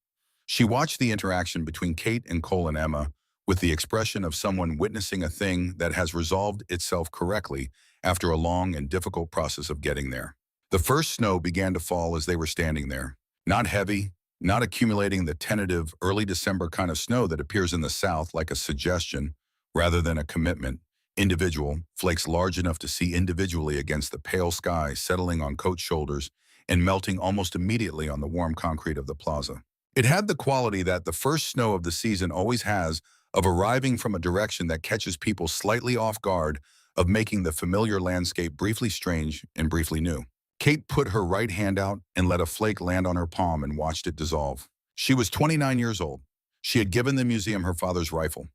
She watched the interaction between Kate and Cole and Emma with the expression of someone witnessing a thing that has resolved itself correctly after a long and difficult process of getting there. The first snow began to fall as they were standing there. Not heavy, not accumulating the tentative early December kind of snow that appears in the South like a suggestion rather than a commitment. Individual, flakes large enough to see individually against the pale sky settling on Coat's shoulders and melting almost immediately on the warm concrete of the plaza. It had the quality that the first snow of the season always has of arriving from a direction that catches people slightly off guard, of making the familiar landscape briefly strange and briefly new. Kate put her right hand out and let a flake land on her palm and watched it dissolve. She was 29 years old. She had given the museum her father's rifle.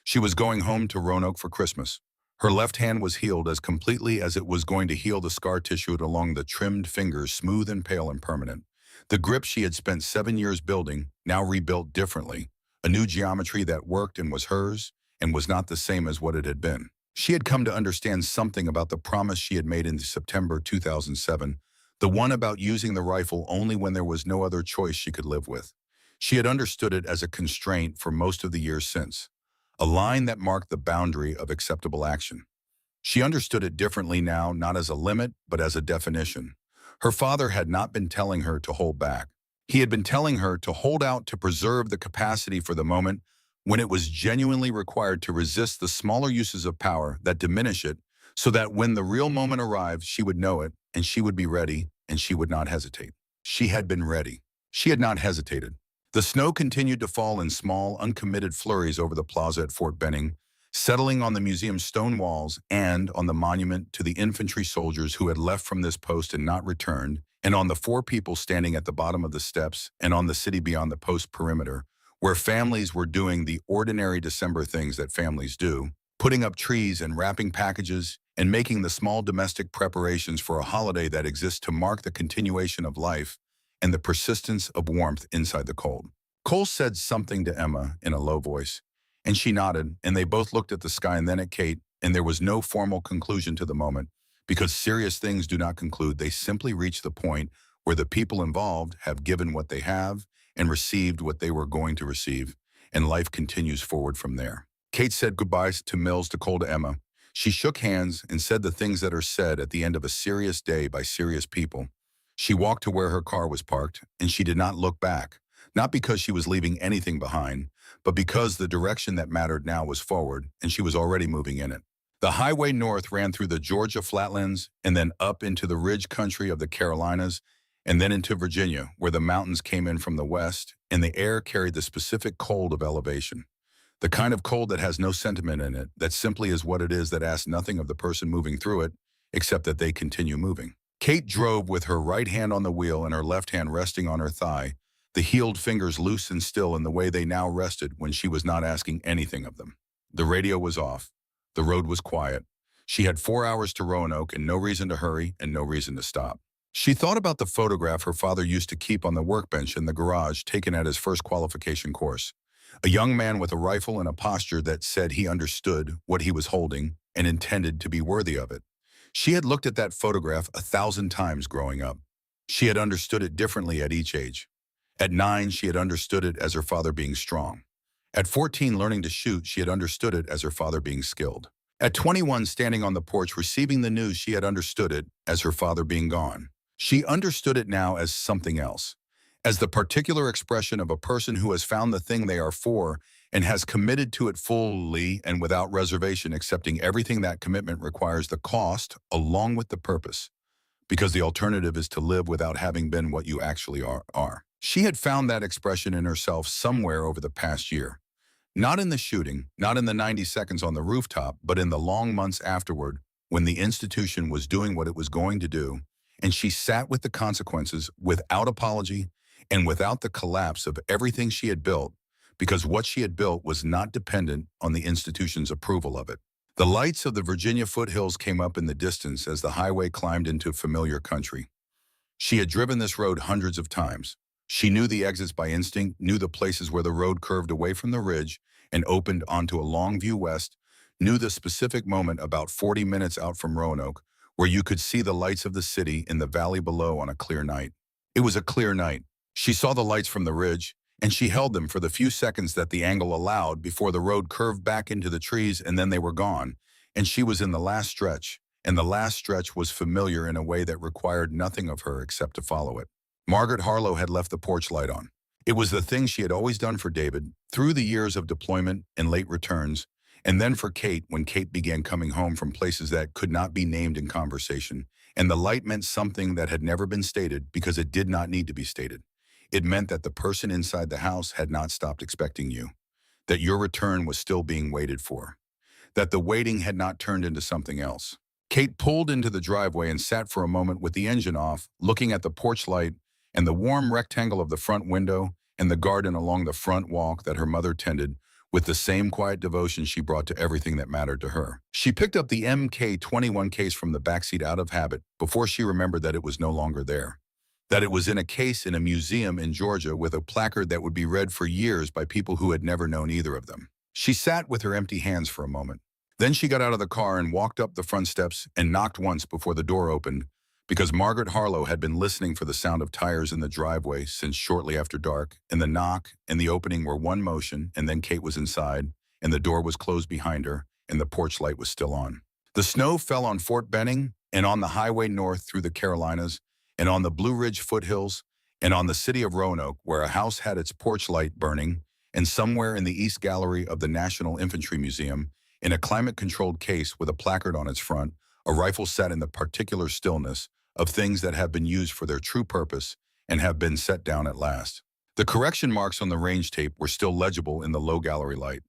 She was going home to Roanoke for Christmas. Her left hand was healed as completely as it was going to heal the scar tissue along the trimmed fingers, smooth and pale and permanent. The grip she had spent 7 years building, now rebuilt differently, a new geometry that worked and was hers, and was not the same as what it had been. She had come to understand something about the promise she had made in September 2007, the one about using the rifle only when there was no other choice she could live with. She had understood it as a constraint for most of the years since, a line that marked the boundary of acceptable action. She understood it differently now, not as a limit, but as a definition. Her father had not been telling her to hold back. He had been telling her to hold out, to preserve the capacity for the moment when it was genuinely required to resist the smaller uses of power that diminish it, so that when the real moment arrived, she would know it, and she would be ready, and she would not hesitate. She had been ready. She had not hesitated. The snow continued to fall in small, uncommitted flurries over the plaza at Fort Benning, settling on the museum's stone walls and on the monument to the infantry soldiers who had left from this post and not returned, and on the 4 people standing at the bottom of the steps, and on the city beyond the post perimeter, where families were doing the ordinary December things that families do, putting up trees and wrapping packages and making the small domestic preparations for a holiday that exists to mark the continuation of life and the persistence of warmth inside the cold. Cole said something to Emma in a low voice, and she nodded, and they both looked at the sky and then at Kate, and there was no formal conclusion to the moment, because serious things do not conclude. They simply reach the point where the people involved have given what they have and received what they were going to receive, and life continues forward from there. Kate said goodbyes to Mills, to Cole, to Emma. She shook hands and said the things that are said at the end of a serious day by serious people. She walked to where her car was parked, and she did not look back, not because she was leaving anything behind, but because the direction that mattered now was forward, and she was already moving in it. The highway north ran through the Georgia flatlands and then up into the ridge country of the Carolinas and then into Virginia, where the mountains came in from the west and the air carried the specific cold of elevation. The kind of cold that has no sentiment in it, that simply is what it is, that asks nothing of the person moving through it, except that they continue moving. Kate drove with her right hand on the wheel and her left hand resting on her thigh, the healed fingers loose and still in the way they now rested when she was not asking anything of them. The radio was off. The road was quiet. She had 4 hours to Roanoke and no reason to hurry and no reason to stop. She thought about the photograph her father used to keep on the workbench in the garage taken at his first qualification course. A young man with a rifle and a posture that said he understood what he was holding and intended to be worthy of it. She had looked at that photograph 1,000 times growing up. She had understood it differently at each age. At 9, she had understood it as her father being strong. At 14, learning to shoot, she had understood it as her father being skilled. At 21, standing on the porch receiving the news, she had understood it as her father being gone. She understood it now as something else, as the particular expression of a person who has found the thing they are for and has committed to it fully and without reservation, accepting everything that commitment requires, the cost along with the purpose, because the alternative is to live without having been what you actually are. She had found that expression in herself somewhere over the past year. Not in the shooting, not in the 90 seconds on the rooftop, but in the long months afterward, when the institution was doing what it was going to do, and she sat with the consequences without apology and without the collapse of everything she had built, because what she had built was not dependent on the institution's approval of it. The lights of the Virginia foothills came up in the distance as the highway climbed into familiar country. She had driven this road hundreds of times. She knew the exits by instinct, knew the places where the road curved away from the ridge and opened onto a long view west, knew the specific moment about 40 minutes out from Roanoke, where you could see the lights of the city in the valley below on a clear night. It was a clear night. She saw the lights from the ridge, and she held them for the few seconds that the angle allowed before the road curved back into the trees, and then they were gone, and she was in the last stretch, and the last stretch was familiar in a way that required nothing of her except to follow it. Margaret Harlow had left the porch light on. It was the thing she had always done for David through the years of deployment and late returns, and then for Kate when Kate began coming home from places that could not be named in conversation. And the light meant something that had never been stated because it did not need to be stated. It meant that the person inside the house had not stopped expecting you, that your return was still being waited for, that the waiting had not turned into something else. Kate pulled into the driveway and sat for a moment with the engine off, looking at the porch light and the warm rectangle of the front window and the garden along the front walk that her mother tended with the same quiet devotion she brought to everything that mattered to her. She picked up the MK-21 case from the backseat out of habit before she remembered that it was no longer there, that it was in a case in a museum in Georgia with a placard that would be read for years by people who had never known either of them. She sat with her empty hands for a moment. Then she got out of the car and walked up the front steps and knocked once before the door opened, because Margaret Harlow had been listening for the sound of tires in the driveway since shortly after dark, and the knock and the opening were one motion, and then Kate was inside, and the door was closed behind her, and the porch light was still on. The snow fell on Fort Benning, and on the highway north through the Carolinas, and on the Blue Ridge foothills, and on the city of Roanoke, where a house had its porch light burning, and somewhere in the East Gallery of the National Infantry Museum, in a climate-controlled case with a placard on its front, a rifle sat in the particular stillness of things that have been used for their true purpose and have been set down at last. The correction marks on the range tape were still legible in the low gallery light,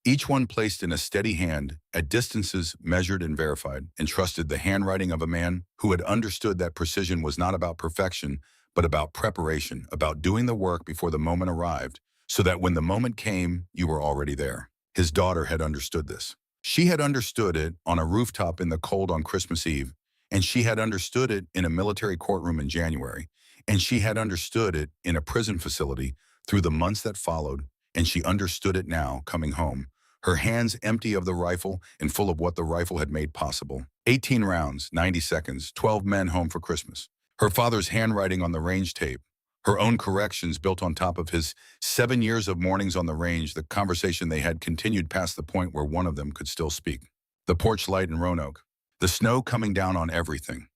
each one placed in a steady hand at distances measured and verified, and trusted the handwriting of a man who had understood that precision was not about perfection, but about preparation, about doing the work before the moment arrived, so that when the moment came, you were already there. His daughter had understood this. She had understood it on a rooftop in the cold on Christmas Eve, and she had understood it in a military courtroom in January, and she had understood it in a prison facility through the months that followed, and she understood it now, coming home, her hands empty of the rifle and full of what the rifle had made possible. 18 rounds, 90 seconds, 12 men home for Christmas. Her father's handwriting on the range tape, her own corrections built on top of his 7 years of mornings on the range. The conversation they had continued past the point where one of them could still speak. The porch light in Roanoke. The snow coming down on everything.